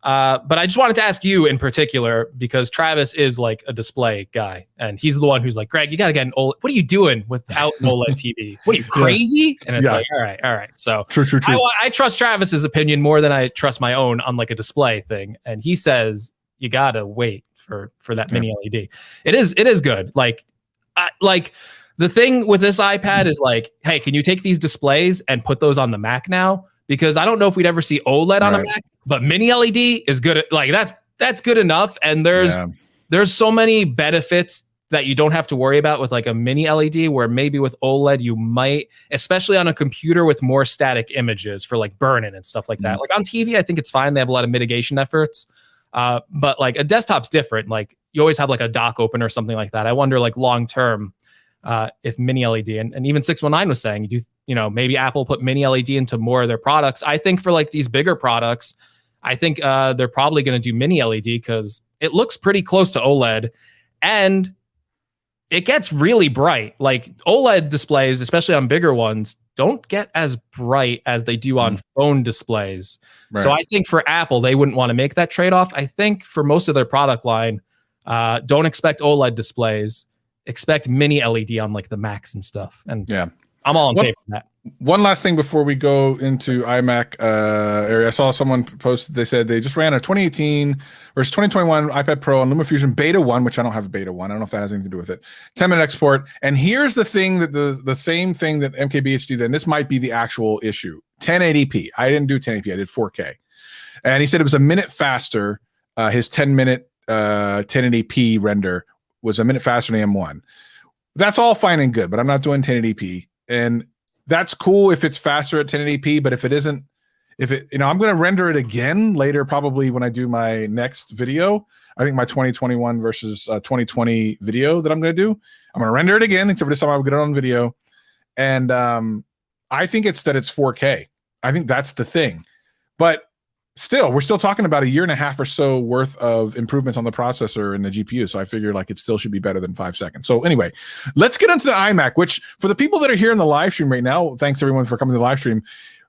But I just wanted to ask you in particular, because Travis is like a display guy, and he's the one who's like, Greg, you got to get an OLED. What are you doing without an OLED TV? What are you, crazy? And it's like, all right. So true. I trust Travis's opinion more than I trust my own on like a display thing. And he says, you got to wait for that mini LED. It is good. Like the thing with this iPad is like, hey, can you take these displays and put those on the Mac now? Because I don't know if we'd ever see OLED on a Mac, but mini LED is good. Like, that's good enough. And there's so many benefits that you don't have to worry about with like a mini LED, where maybe with OLED you might, especially on a computer with more static images for like burn-in and stuff like that. Like on TV, I think it's fine. They have a lot of mitigation efforts. But like a desktop's different. Like, you always have like a dock open or something like that. I wonder, like, long term, if mini LED and even 619 was saying, you know, maybe Apple put mini LED into more of their products. I think for like these bigger products, I think they're probably going to do mini LED because it looks pretty close to OLED and it gets really bright. Like, OLED displays, especially on bigger ones, don't get as bright as they do on phone displays. Right. So I think for Apple, they wouldn't want to make that trade-off. I think for most of their product line, don't expect OLED displays. Expect mini LED on like the Macs and stuff. And I'm all in What- favor of that. One last thing before we go into iMac area. I saw someone posted, they said they just ran a 2018 versus 2021 iPad Pro on LumaFusion Beta 1, which I don't have a Beta 1. I don't know if that has anything to do with it. 10-minute export. And here's the thing that the same thing that MKBHD did, and this might be the actual issue. 1080p. I didn't do 1080p. I did 4K. And he said it was a minute faster. His 10-minute 1080p render was a minute faster than the M1. That's all fine and good, but I'm not doing 1080p. And that's cool if it's faster at 1080p, but if it isn't, I'm going to render it again later, probably when I do my next video. I think my 2021 versus 2020 video that I'm going to do, I'm going to render it again, except for this time I'll get it on video. And I think it's 4K. I think that's the thing. But still, we're still talking about a year and a half or so worth of improvements on the processor and the GPU. So I figure like it still should be better than 5 seconds. So anyway, let's get into the iMac, which for the people that are here in the live stream right now, thanks everyone for coming to the live stream.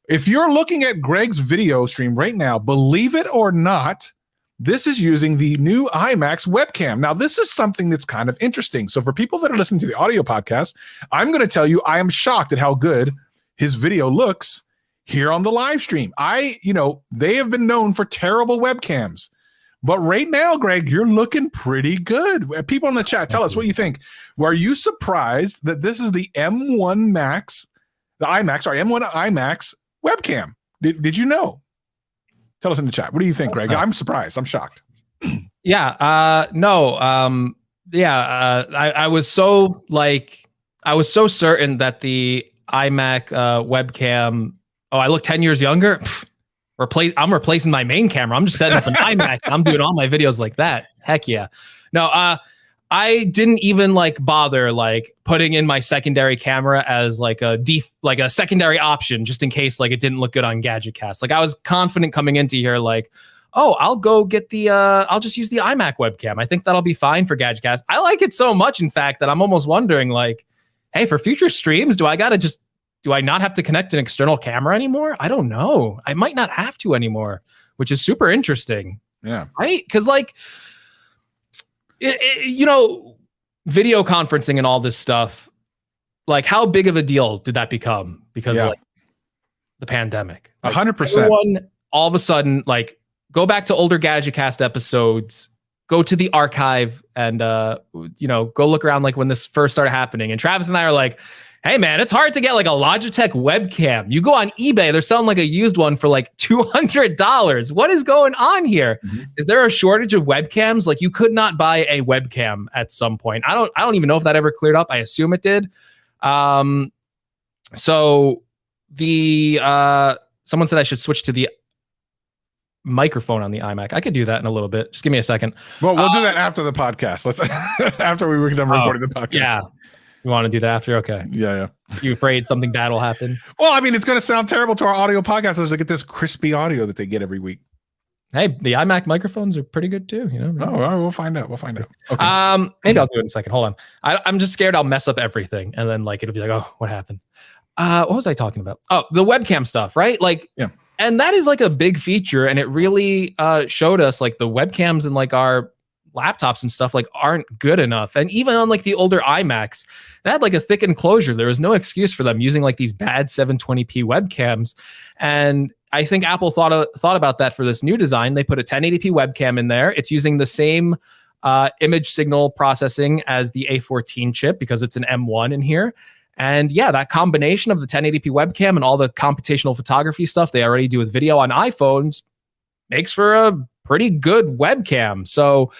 If you're looking at Greg's video stream right now, believe it or not, this is using the new iMac's webcam. Now, this is something that's kind of interesting. So for people that are listening to the audio podcast, I'm going to tell you, I am shocked at how good his video looks here on the live stream. They have been known for terrible webcams, but right now, Greg, you're looking pretty good. People in the chat, tell us what you think. Were you surprised that this is the M1 Max, M1 iMac webcam? Did you know? Tell us in the chat. What do you think, Greg? I'm surprised. I'm shocked. Yeah. No. I was so certain that the iMac webcam. Oh, I look 10 years younger. I'm replacing my main camera. I'm just setting up an iMac. I'm doing all my videos like that. Heck yeah. No, I didn't even bother putting in my secondary camera as a secondary option just in case it didn't look good on GadgetCast. I was confident coming into here I'll go get I'll just use the iMac webcam. I think that'll be fine for GadgetCast. I like it so much, in fact, that I'm almost wondering hey, for future streams, do I not have to connect an external camera anymore? I don't know. I might not have to anymore, which is super interesting. Yeah. Right? Because video conferencing and all this stuff, how big of a deal did that become because of the pandemic? 100%. Everyone all of a sudden, go back to older GadgetCast episodes, go to the archive and, go look around when this first started happening. And Travis and I are hey man, it's hard to get a Logitech webcam. You go on eBay, they're selling a used one for $200. What is going on here? Mm-hmm. Is there a shortage of webcams? You could not buy a webcam at some point. I don't even know if that ever cleared up. I assume it did. So the someone said I should switch to the microphone on the iMac. I could do that in a little bit. Just give me a second. Well, we'll do that after the podcast. Let's after we were done recording the podcast. Yeah. You want to do that after? Okay. Yeah. You afraid something bad will happen? Well, it's going to sound terrible to our audio podcasters to get this crispy audio that they get every week. Hey, the iMac microphones are pretty good too. Oh, well, we'll find out. Okay. Maybe I'll do it in a second. Hold on. I'm just scared I'll mess up everything, and then it'll be oh, what happened? What was I talking about? Oh, the webcam stuff, right? Yeah. And that is a big feature, and it really showed us the webcams and our laptops and stuff aren't good enough. And even on the older iMacs, they had a thick enclosure. There was no excuse for them using these bad 720p webcams. And I think Apple thought about that for this new design. They put a 1080p webcam in there. It's using the same image signal processing as the A14 chip because it's an M1 in here. And yeah, that combination of the 1080p webcam and all the computational photography stuff they already do with video on iPhones makes for a pretty good webcam. So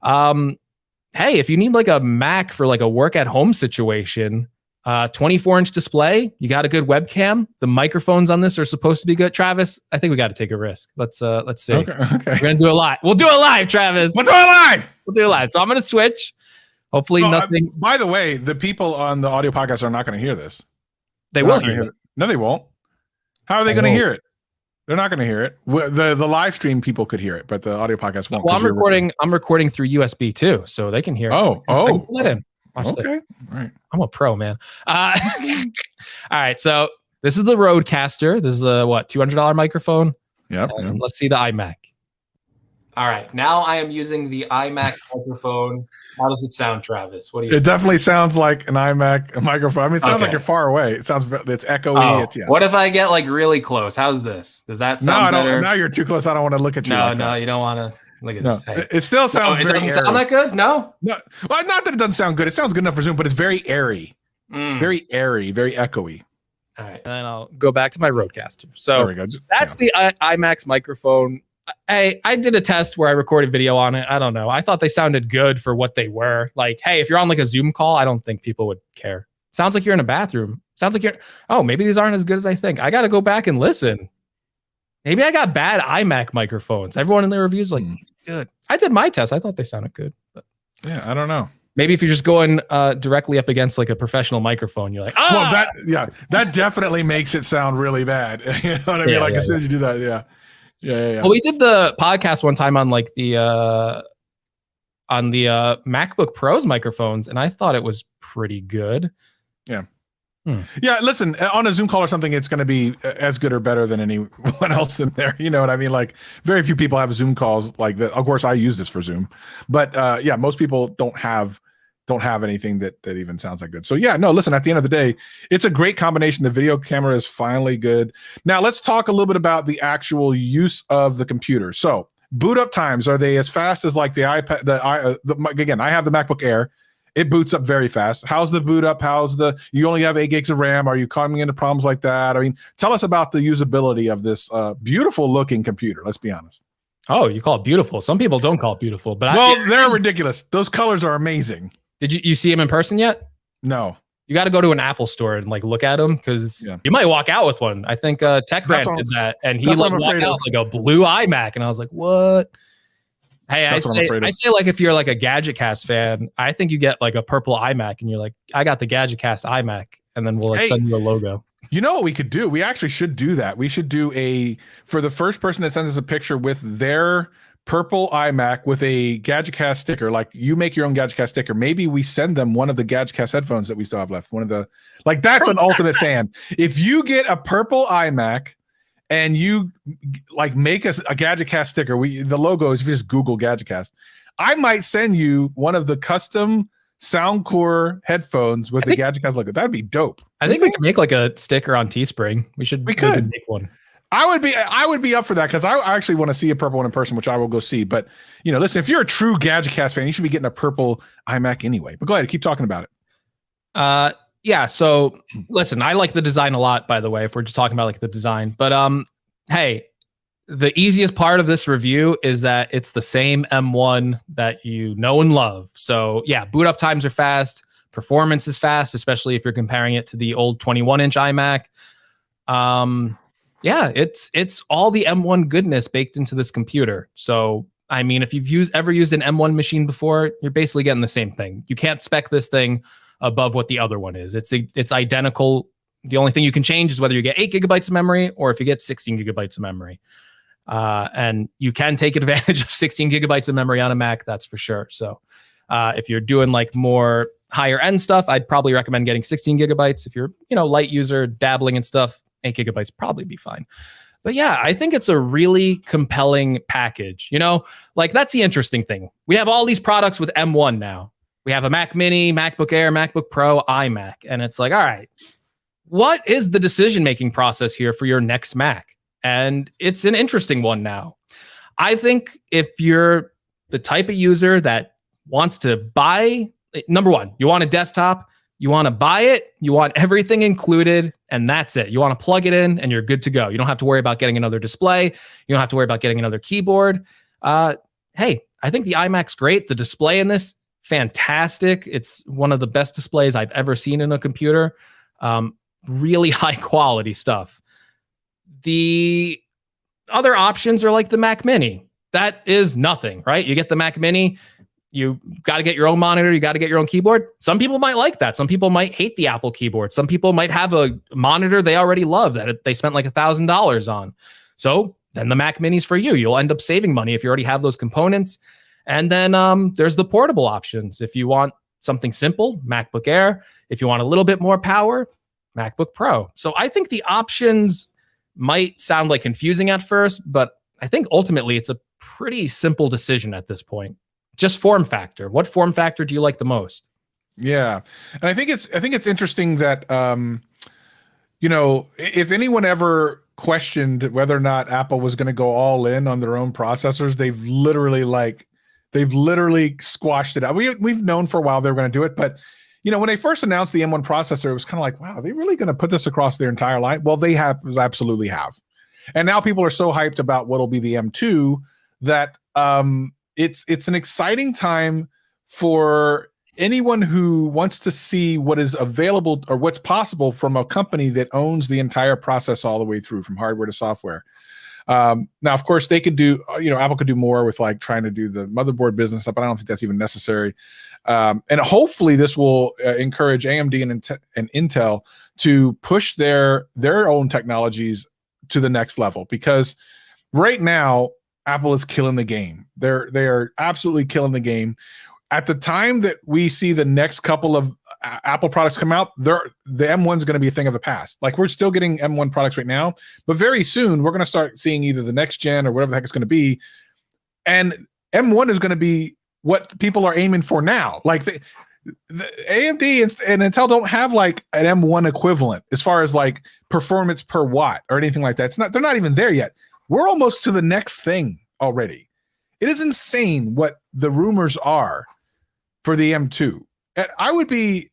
hey, if you need a Mac for a work at home situation, 24-inch display, you got a good webcam. The microphones on this are supposed to be good. Travis, I think we got to take a risk. Let's see. Okay. We're gonna do it live. We'll do it live, Travis. We'll do it live. We'll do it live. So I'm gonna switch. Hopefully nothing. By the way, the people on the audio podcast are not going to hear this. They will hear it. No, they won't. How are they going to hear it? They're not going to hear it. The live stream people could hear it, but the audio podcast won't. Well, I'm recording through USB too, so they can hear it. Oh. Let in. Watch okay. This. All right. I'm a pro, man. All right. So this is the Rodecaster. This is a $200 microphone. Yep. Let's see the iMac. All right, now I am using the iMac microphone. How does it sound, Travis? What do you? It definitely sounds like an iMac microphone. I mean, it sounds like Okay. you're far away. It's echoey. Oh, It's, yeah. what if I get like really close? How's this? Does that No, sound I don't. better? Now you're too close. I don't want to look at you. No, like no, that. you don't want to look at No, this. Hey. it still sounds it very doesn't airy. sound that good. No, well, not that it doesn't sound good. It sounds good enough for Zoom, but it's very airy, Mm. very airy, very echoey. All right, and then I'll go back to my Rodecaster. So There we go. that's the iMacs microphone. I did a test where I recorded video on it. I don't know. I thought they sounded good for what they were. Like, hey, if you're on like a Zoom call, I don't think people would care. Sounds like you're in a bathroom. Sounds like maybe these aren't as good as I think. I got to go back and listen. Maybe I got bad iMac microphones. Everyone in the reviews like, good. I did my test. I thought they sounded good. But yeah, I don't know. maybe if you're just going directly up against like a professional microphone, you're like, well, that definitely makes it sound really bad. You know what I mean? As soon as you do that, yeah. Well, we did the podcast one time on like the MacBook Pro's microphones, and I thought it was pretty good. Yeah. Yeah, listen, on a Zoom call or something, it's going to be as good or better than anyone else in there. You know what I mean? Like, very few people have Zoom calls like that. Of course, I use this for Zoom, but yeah, most people don't have anything that even sounds that good. So yeah, no, listen, at the end of the day, it's a great combination. The video camera is finally good. Now let's talk a little bit about the actual use of the computer. So boot up times, are they as fast as like the iPad? Again, I have the MacBook Air. It boots up very fast. How's the boot up? You only have 8 gigs of RAM. Are you coming into problems like that? I mean, tell us about the usability of this beautiful looking computer. Let's be honest. Oh, you call it beautiful. Some people don't call it beautiful, but they're ridiculous. Those colors are amazing. Did you see him in person yet? No. You got to go to an Apple store and like look at them because you might walk out with one. I think Tech Brand did that, and he like walked out like a blue iMac, and I was like, "What?" Hey, I say like if you're like a GadgetCast fan, I think you get like a purple iMac, and you're like, "I got the GadgetCast iMac," and then we'll like send you a logo. You know what we could do? We actually should do that. We should do for the first person that sends us a picture with their purple iMac with a GadgetCast sticker, like you make your own GadgetCast sticker. Maybe we send them one of the GadgetCast headphones that we still have left. One of the, like, that's an ultimate fan. If you get a purple iMac and you like make us a GadgetCast sticker, the logo is, if you just Google GadgetCast, I might send you one of the custom Soundcore headphones with the GadgetCast logo. That'd be dope. I think we could make like a sticker on Teespring. We could make one. I would be up for that because I actually want to see a purple one in person, which I will go see. But you know, listen, if you're a true GadgetCast fan, you should be getting a purple iMac anyway. But go ahead, keep talking about it. Yeah. So listen, I like the design a lot, by the way, if we're just talking about like the design. But hey, the easiest part of this review is that it's the same M1 that you know and love. So yeah, boot up times are fast, performance is fast, especially if you're comparing it to the old 21-inch iMac. Yeah, it's all the M1 goodness baked into this computer. So, I mean, if you've ever used an M1 machine before, you're basically getting the same thing. You can't spec this thing above what the other one is. It's identical. The only thing you can change is whether you get 8 gigabytes of memory or if you get 16 gigabytes of memory. And you can take advantage of 16 gigabytes of memory on a Mac, that's for sure. So, if you're doing like more higher end stuff, I'd probably recommend getting 16 gigabytes. If you're, light user, dabbling and stuff, 8 gigabytes probably be fine. But yeah, I think it's a really compelling package. Like that's the interesting thing. We have all these products with M1 now. We have a Mac Mini, MacBook Air, MacBook Pro, iMac. And it's like, all right, what is the decision-making process here for your next Mac? And it's an interesting one now. I think if you're the type of user that wants to buy, number one, you want a desktop, you want to buy it, you want everything included, and that's it. You want to plug it in, and you're good to go. You don't have to worry about getting another display. You don't have to worry about getting another keyboard. Hey, I think the iMac's great. The display in this, fantastic. It's one of the best displays I've ever seen in a computer. Really high quality stuff. The other options are like the Mac Mini. That is nothing, right? You get the Mac Mini, you got to get your own monitor. You got to get your own keyboard. Some people might like that. Some people might hate the Apple keyboard. Some people might have a monitor they already love that they spent like $1,000 on. So then the Mac Mini's for you. You'll end up saving money if you already have those components. And then there's the portable options. If you want something simple, MacBook Air. If you want a little bit more power, MacBook Pro. So I think the options might sound like confusing at first, but I think ultimately it's a pretty simple decision at this point. Just form factor. What form factor do you like the most? Yeah, and I think it's interesting that you know, if anyone ever questioned whether or not Apple was going to go all in on their own processors, they've literally squashed it out. We've known for a while they were going to do it, but you know, when they first announced the M1 processor, it was kind of like, wow, are they really going to put this across their entire line? Well, they absolutely have. And now people are so hyped about what'll be the M2 that it's an exciting time for anyone who wants to see what is available or what's possible from a company that owns the entire process all the way through, from hardware to software. Now, of course, they could do, Apple could do more with like trying to do the motherboard business stuff, but I don't think that's even necessary. And hopefully this will encourage AMD and Intel to push their own technologies to the next level, because right now Apple is killing the game. They are absolutely killing the game. At the time that we see the next couple of Apple products come out, the M1 is going to be a thing of the past. Like, we're still getting M1 products right now, but very soon we're going to start seeing either the next gen or whatever the heck it's going to be. And M1 is going to be what people are aiming for now. Like the AMD and Intel don't have like an M1 equivalent as far as like performance per watt or anything like that. They're not even there yet. We're almost to the next thing already. It is insane what the rumors are for the M2. And I would be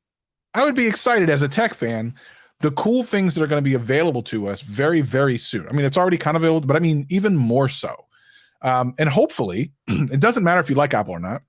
excited as a tech fan, the cool things that are going to be available to us very, very soon. I mean, it's already kind of available, but I mean, even more so. And hopefully, it doesn't matter if you like Apple or not,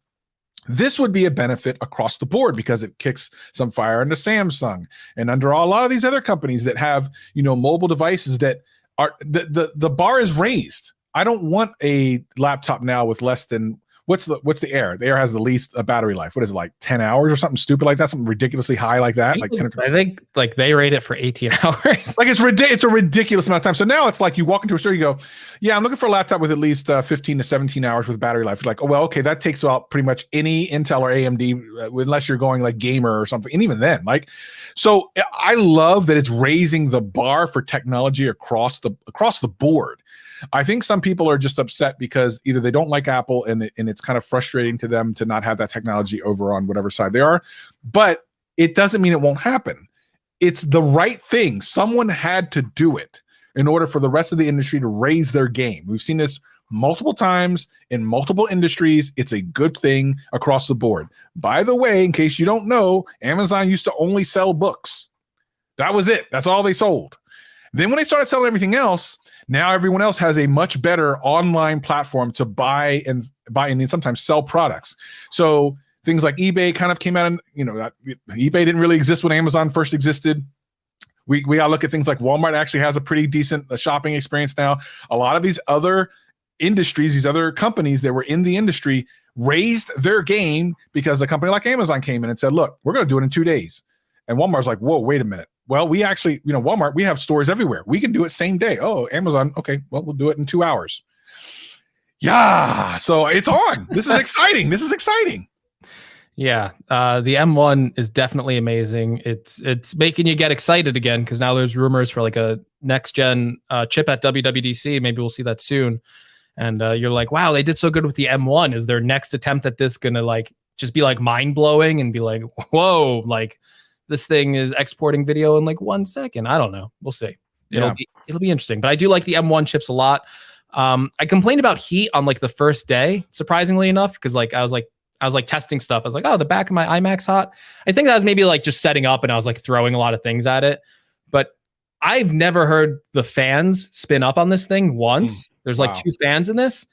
this would be a benefit across the board because it kicks some fire into Samsung and under a lot of these other companies that have, mobile devices that are, the bar is raised. I don't want a laptop now with less than, what's the Air? The Air has the least battery life. What is it, like 10 hours or something stupid like that? Something ridiculously high like that? Like 10 I think like they rate it for 18 hours. Like it's a ridiculous amount of time. So now it's like you walk into a store, you go, yeah, I'm looking for a laptop with at least 15 to 17 hours with battery life. It's like, oh, well, okay, that takes out pretty much any Intel or AMD, unless you're going like gamer or something. And even then, like, so I love that it's raising the bar for technology across the board. I think some people are just upset because either they don't like Apple and it's kind of frustrating to them to not have that technology over on whatever side they are, but it doesn't mean it won't happen. It's the right thing. Someone had to do it in order for the rest of the industry to raise their game. We've seen this multiple times in multiple industries. It's a good thing across the board. By the way, in case you don't know, Amazon used to only sell books. That was it. That's all they sold. Then when they started selling everything else, now everyone else has a much better online platform to buy and sometimes sell products. So things like eBay kind of came out, and eBay didn't really exist when Amazon first existed. We got to look at things like Walmart actually has a pretty decent shopping experience now. A lot of these other industries, these other companies that were in the industry raised their game because a company like Amazon came in and said, look, we're going to do it in 2 days. And Walmart's like, whoa, wait a minute. Well, we actually, Walmart, we have stores everywhere. We can do it same day. Oh, Amazon. Okay. Well, we'll do it in 2 hours. Yeah. So it's on. This is exciting. This is exciting. Yeah. The M1 is definitely amazing. It's making you get excited again, because now there's rumors for like a next gen chip at WWDC. Maybe we'll see that soon. And you're like, wow, they did so good with the M1. Is their next attempt at this going to like just be like mind blowing and be like, whoa, like this thing is exporting video in like 1 second? I don't know. We'll see. It'll be interesting. But I do like the M1 chips a lot. I complained about heat on like the first day, surprisingly enough, because like I was like testing stuff. I was like, oh, the back of my iMac's hot. I think that was maybe like just setting up and I was like throwing a lot of things at it. But I've never heard the fans spin up on this thing once. There's like 2 fans in this.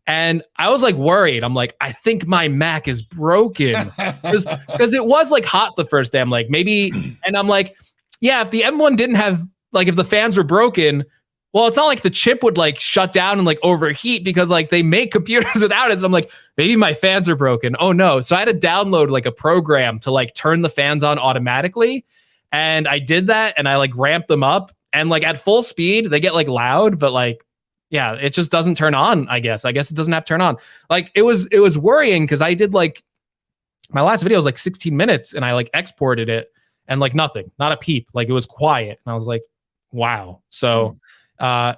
And I was like worried. I'm like, I think my Mac is broken because it was like hot the first day. I'm like, maybe. And I'm like, yeah, if the M1 didn't have, like, if the fans were broken, well, it's not like the chip would like shut down and like overheat because like they make computers without it. So I'm like, maybe my fans are broken. Oh no. So I had to download like a program to like turn the fans on automatically. And I did that and I like ramped them up, and like at full speed, they get like loud, but like, yeah, it just doesn't turn on, I guess. I guess it doesn't have to turn on. Like it was worrying because I did like, my last video was like 16 minutes and I like exported it and like nothing, not a peep. Like it was quiet. And I was like, wow. So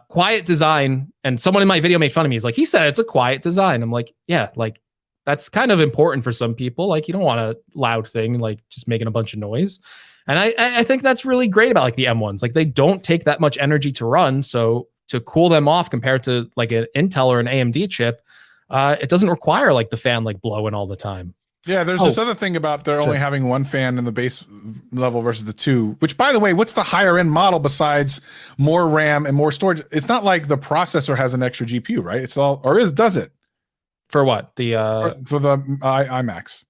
quiet design. And someone in my video made fun of me. He's like, he said it's a quiet design. I'm like, yeah, like that's kind of important for some people. Like you don't want a loud thing, like just making a bunch of noise. And I think that's really great about like the M1s. Like they don't take that much energy to run. So to cool them off compared to like an Intel or an AMD chip, it doesn't require like the fan like blowing all the time. Yeah, there's this other thing about they're only having one fan in the base level versus the two, which by the way, what's the higher end model besides more RAM and more storage? It's not like the processor has an extra GPU, right? It's all, or does it? For what? For the iMacs.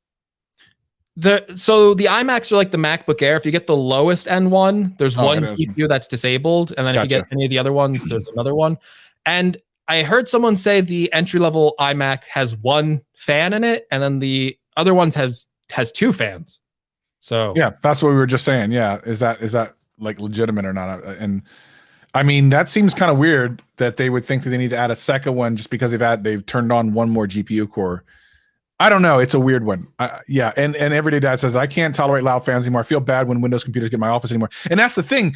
So the iMacs are like the MacBook Air. If you get the lowest end one, there's one GPU that's disabled. And then if you get any of the other ones, there's another one. And I heard someone say the entry-level iMac has one fan in it, and then the other ones has two fans. So yeah, that's what we were just saying. Yeah, is that like legitimate or not? And I mean, that seems kind of weird that they would think that they need to add a second one just because they've turned on one more GPU core. I don't know. It's a weird one. Yeah. And Everyday Dad says, I can't tolerate loud fans anymore. I feel bad when Windows computers get in my office anymore. And that's the thing.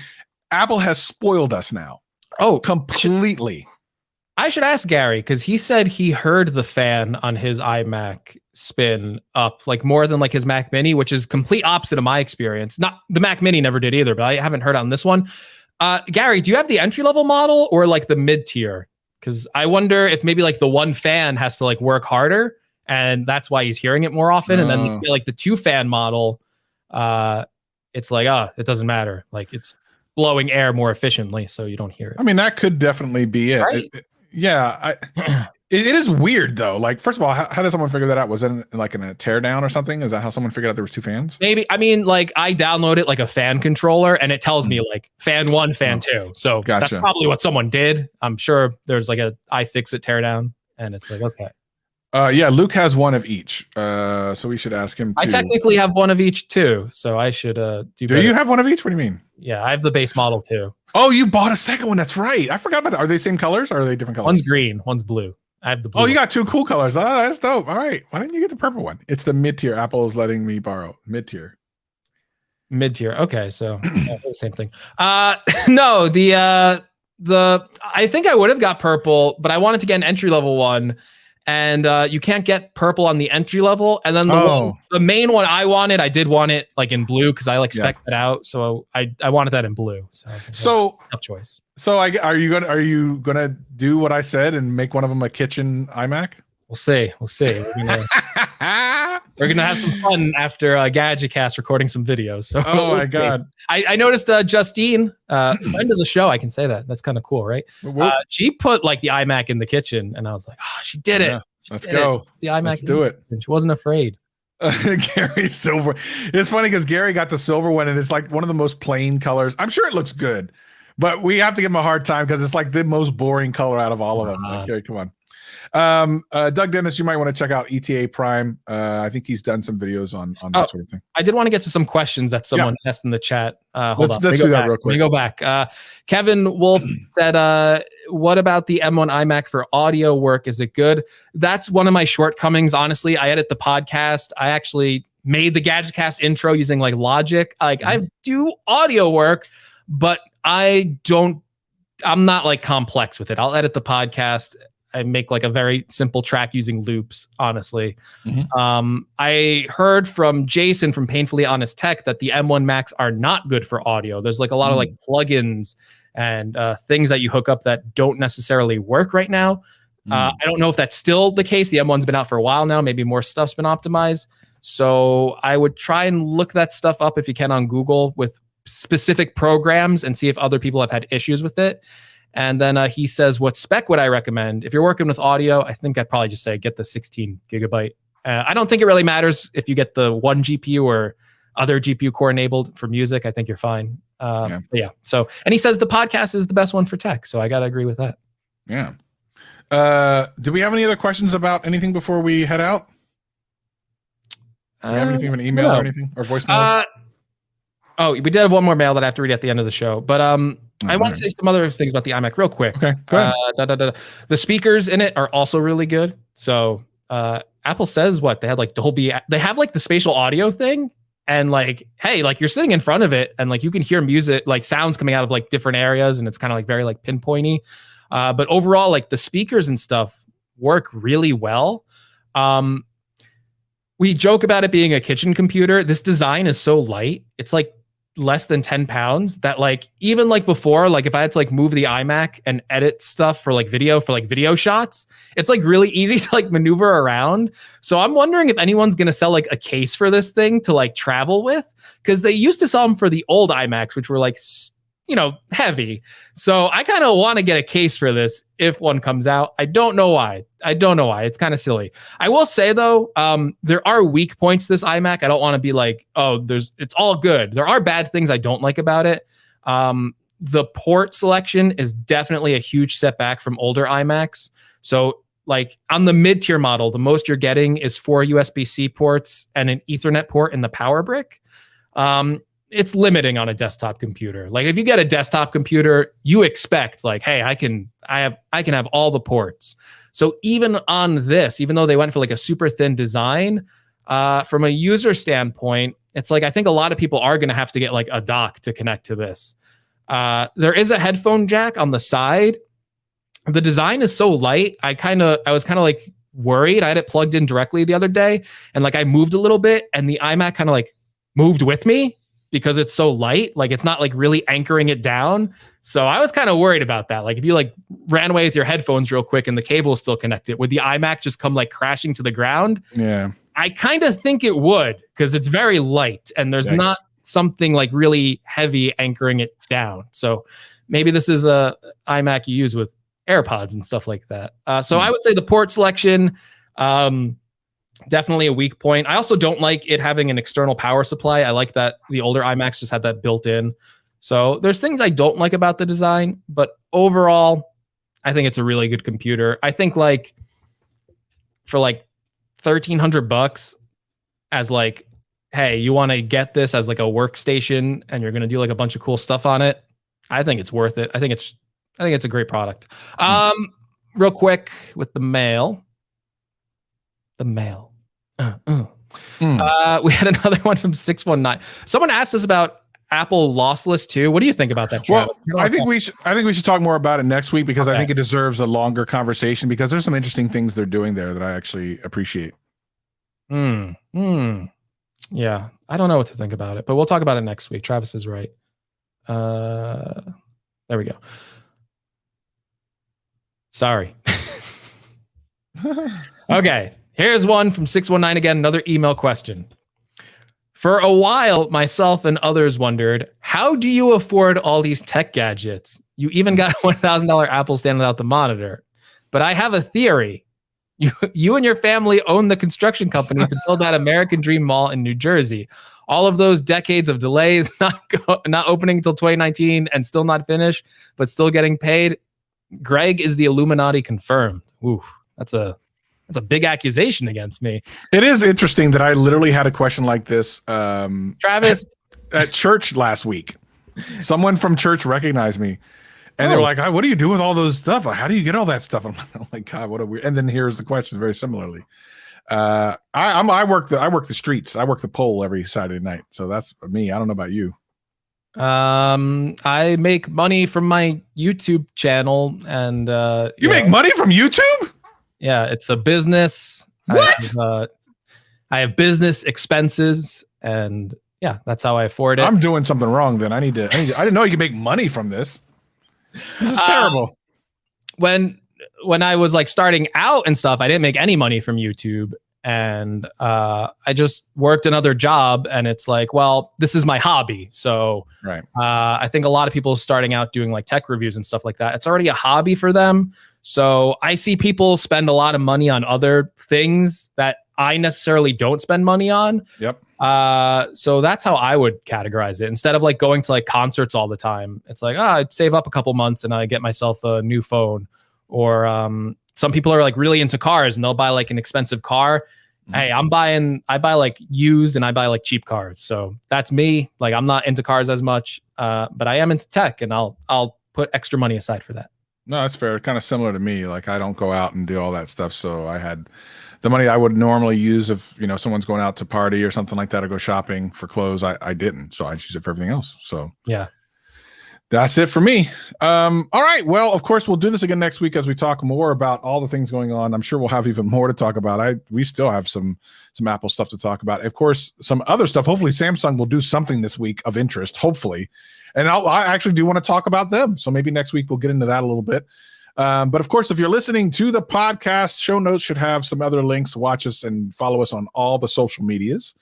Apple has spoiled us now. Oh, completely. I should ask Gary, because he said he heard the fan on his iMac spin up like more than like his Mac Mini, which is complete opposite of my experience. Not the Mac Mini never did either, but I haven't heard on this one. Gary, do you have the entry-level model or like the mid-tier? Because I wonder if maybe like the one fan has to like work harder, and that's why he's hearing it more often. And then like the two fan model, it's like, it doesn't matter. Like it's blowing air more efficiently, so you don't hear it. I mean, that could definitely be it. Right? Yeah. It is weird though. Like, first of all, how did someone figure that out? Was it like in a teardown or something? Is that how someone figured out there was two fans? Maybe. I mean, like I downloaded like a fan controller and it tells me like fan 1, fan 2. So that's probably what someone did. I'm sure there's like a iFixit teardown, and it's like, okay. Yeah, Luke has one of each. So we should ask him too. I technically have one of each too. So I should do you have one of each? What do you mean? Yeah, I have the base model too. Oh, you bought a second one. That's right. I forgot about that. Are they same colors or are they different colors? One's green, one's blue. I have the blue. Oh, you got two cool colors. Oh, that's dope. All right. Why didn't you get the purple one? It's the mid-tier. Apple is letting me borrow. Mid-tier. Mid-tier. Okay, so same thing. No, the I think I would have got purple, but I wanted to get an entry-level one. And you can't get purple on the entry level. And then the main one I wanted, I did want it like in blue because I like spec'd it out. So I wanted that in blue. So I was like, tough choice. So are you gonna do what I said and make one of them a kitchen iMac? We'll see. We're gonna have some fun after GadgetCast recording some videos. So my God. I noticed Justine, friend of the show, I can say that. That's kind of cool, right? She put like the iMac in the kitchen, and I was like, she did it. Yeah, let's go. The iMac. Let's do it. She wasn't afraid. Gary's silver. It's funny because Gary got the silver one, and it's like one of the most plain colors. I'm sure it looks good, but we have to give him a hard time because it's like the most boring color out of all of them. Like, Gary, come on. Doug Dennis, you might want to check out ETA Prime. I think he's done some videos on that sort of thing. I did want to get to some questions that someone asked in the chat. Hold on. Let's do that real quick. Let me go back. Kevin Wolf said, what about the M1 iMac for audio work? Is it good? That's one of my shortcomings. Honestly, I edit the podcast. I actually made the GadgetCast intro using like Logic. Like I do audio work, but I'm not like complex with it. I'll edit the podcast. I make like a very simple track using loops, honestly. I heard from Jason from Painfully Honest Tech that the M1 Macs are not good for audio. There's like a lot of like plugins and things that you hook up that don't necessarily work right now. I don't know if that's still the case. The M1's been out for a while now. Maybe more stuff's been optimized. So I would try and look that stuff up if you can on Google with specific programs and see if other people have had issues with it. And then he says, what spec would I recommend? If you're working with audio, I think I'd probably just say get the 16 gigabyte. I don't think it really matters if you get the one GPU or other GPU core enabled for music. I think you're fine. Yeah. So, and he says the podcast is the best one for tech. So I got to agree with that. Yeah. Do we have any other questions about anything before we head out? Do you have anything, an email or anything, or voicemail? We did have one more mail that I have to read at the end of the show, but I want to say some other things about the iMac real quick. Okay, go ahead. The speakers in it are also really good. So Apple says they had like Dolby. They have like the spatial audio thing, and like, hey, like you're sitting in front of it and like you can hear music, like sounds coming out of like different areas, and it's kind of like very like pinpointy. But overall, like the speakers and stuff work really well. We joke about it being a kitchen computer. This design is so light. It's like less than 10 pounds that like, even like before, like if I had to like move the iMac and edit stuff for like video shots, it's like really easy to like maneuver around. So I'm wondering if anyone's going to sell like a case for this thing to like travel with, because they used to sell them for the old iMacs, which were like, you know, heavy. So I kind of want to get a case for this if one comes out. I don't know why. It's kind of silly. I will say though, there are weak points to this iMac. I don't want to be like, oh, it's all good. There are bad things I don't like about it. The port selection is definitely a huge setback from older iMacs. So like on the mid-tier model, the most you're getting is 4 USB-C ports and an Ethernet port in the power brick. It's limiting on a desktop computer. Like if you get a desktop computer, you expect like, hey, I can have all the ports. So even on this, even though they went for like a super thin design, from a user standpoint, it's like, I think a lot of people are going to have to get like a dock to connect to this. There is a headphone jack on the side. The design is so light. I was kind of like worried. I had it plugged in directly the other day, and like I moved a little bit and the iMac kind of like moved with me, because it's so light, like it's not like really anchoring it down. So I was kind of worried about that. Like if you like ran away with your headphones real quick and the cable is still connected, would the iMac just come like crashing to the ground? Yeah. I kind of think it would, because it's very light and there's not something like really heavy anchoring it down. So maybe this is a iMac you use with AirPods and stuff like that. So I would say the port selection, definitely a weak point. I also don't like it having an external power supply. I like that the older iMacs just had that built in. So there's things I don't like about the design, but overall, I think it's a really good computer. I think like for like $1,300 as like, hey, you want to get this as like a workstation and you're going to do like a bunch of cool stuff on it, I think it's worth it. I think it's a great product. Real quick with the mail. We had another one from 619. Someone asked us about Apple Lossless too. What do you think about that, Travis? Well, I think we should talk more about it next week, because I think it deserves a longer conversation, because there's some interesting things they're doing there that I actually appreciate. Yeah, I don't know what to think about it, but we'll talk about it next week. Travis is right. There we go. Sorry. Okay. Here's one from 619 again, another email question. For a while, myself and others wondered, how do you afford all these tech gadgets? You even got a $1,000 Apple stand without the monitor. But I have a theory. You and your family own the construction company to build that American Dream Mall in New Jersey. All of those decades of delays, not opening until 2019 and still not finished, but still getting paid. Greg is the Illuminati confirmed. Ooh, that's a big accusation against me. It is interesting that I literally had a question like this, Travis, at church last week. Someone from church recognized me, and they were like, "What do you do with all those stuff? How do you get all that stuff?" I'm like, "God, what a weird." And then here's the question, very similarly. I work the streets. I work the pole every Saturday night. So that's me. I don't know about you. I make money from my YouTube channel, and you make money from YouTube? Yeah, it's a business. What? I have business expenses, and yeah, that's how I afford it. I'm doing something wrong then. I didn't know you could make money from this. This is terrible. When I was like starting out and stuff, I didn't make any money from YouTube, and I just worked another job, and it's like, well, this is my hobby. So right. I think a lot of people starting out doing like tech reviews and stuff like that, it's already a hobby for them. So I see people spend a lot of money on other things that I necessarily don't spend money on. Yep. So that's how I would categorize it. Instead of like going to like concerts all the time, it's like, I'd save up a couple months and I get myself a new phone. Or some people are like really into cars and they'll buy like an expensive car. Hey, I buy like used and I buy like cheap cars. So that's me. Like I'm not into cars as much, but I am into tech, and I'll put extra money aside for that. No, that's fair. Kind of similar to me. Like I don't go out and do all that stuff. So I had the money I would normally use if someone's going out to party or something like that or go shopping for clothes, I didn't. So I just use it for everything else. So Yeah. That's it for me. All right. Well, of course, we'll do this again next week as we talk more about all the things going on. I'm sure we'll have even more to talk about. We still have some Apple stuff to talk about. Of course, some other stuff. Hopefully, Samsung will do something this week of interest. Hopefully, and I actually do want to talk about them. So maybe next week we'll get into that a little bit. But of course, if you're listening to the podcast, show notes should have some other links. Watch us and follow us on all the social medias.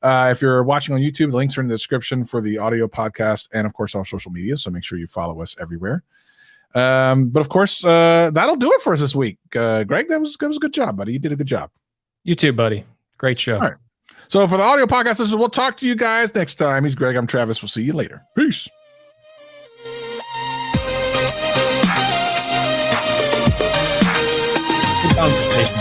If you're watching on YouTube, the links are in the description for the audio podcast and, of course, our social media. So make sure you follow us everywhere. But, of course, that'll do it for us this week. Greg, that was a good job, buddy. You did a good job. You too, buddy. Great show. All right. So for the audio podcast, we'll talk to you guys next time. He's Greg. I'm Travis. We'll see you later. Peace. Good conversation.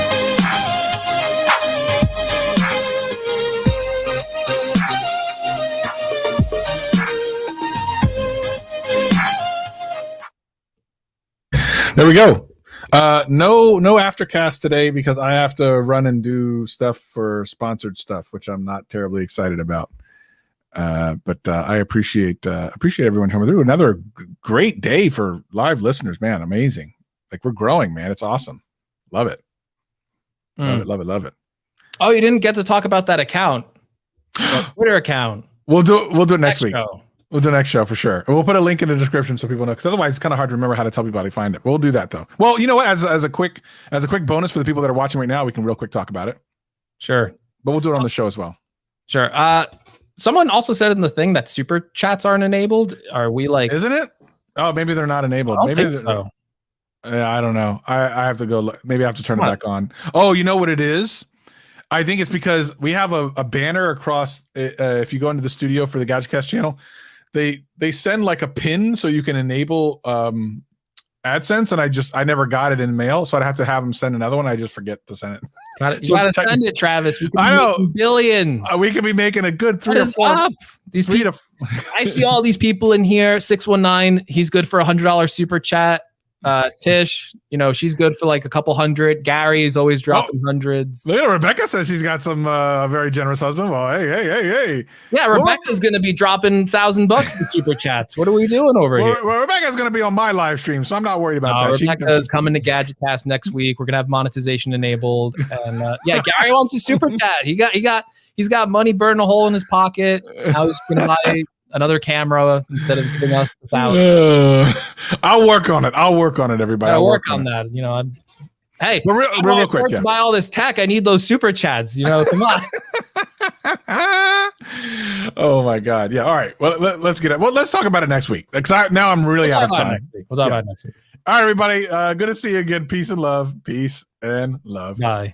There we go. No aftercast today because I have to run and do stuff for sponsored stuff, which I'm not terribly excited about. But I appreciate everyone coming through. Another great day for live listeners, man. Amazing. Like we're growing, man. It's awesome. Love it. Love it. Oh, you didn't get to talk about that account, that Twitter account. We'll do it next week. Show. We'll do next show for sure. And we'll put a link in the description so people know, because otherwise it's kind of hard to remember how to tell people how to find it. We'll do that though. Well, you know what? As a quick bonus for the people that are watching right now, we can real quick talk about it. Sure. But we'll do it on the show as well. Sure. Someone also said in the thing that super chats aren't enabled. Are we like? Isn't it? Oh, maybe they're not enabled. I don't Maybe think so. I don't know. I have to go. Maybe I have to turn it back on. Oh, you know what it is? I think it's because we have a banner across. If you go into the studio for the GadgetCast channel, they send like a pin so you can enable AdSense, and I never got it in mail, so I'd have to have them send another one. I just forget to send it. You gotta send it, Travis. We could be making billions. We could be making a good I see all these people in here. 619. He's good for $100 super chat. Tish, she's good for like a couple hundred. Gary is always dropping hundreds. Look at Rebecca says she's got some very generous husband. Well, hey. Yeah, Rebecca's going to be dropping $1,000 in super chats. What are we doing over here? Well, Rebecca's going to be on my live stream, so I'm not worried about that. Rebecca's coming to GadgetCast next week. We're going to have monetization enabled. And Gary wants a super chat. He's got money burning a hole in his pocket. Now he's going to buy another camera instead of giving us $1,000. I'll work on it. Everybody. I'll work on that. Hey, real quick, to buy all this tech, I need those super chats. Come on. Oh my God. Yeah. All right. Well, let's get it. Well, let's talk about it next week. Because now I'm really out of time. We'll talk about it next week. All right, everybody. Good to see you again. Peace and love. Peace and love. Bye.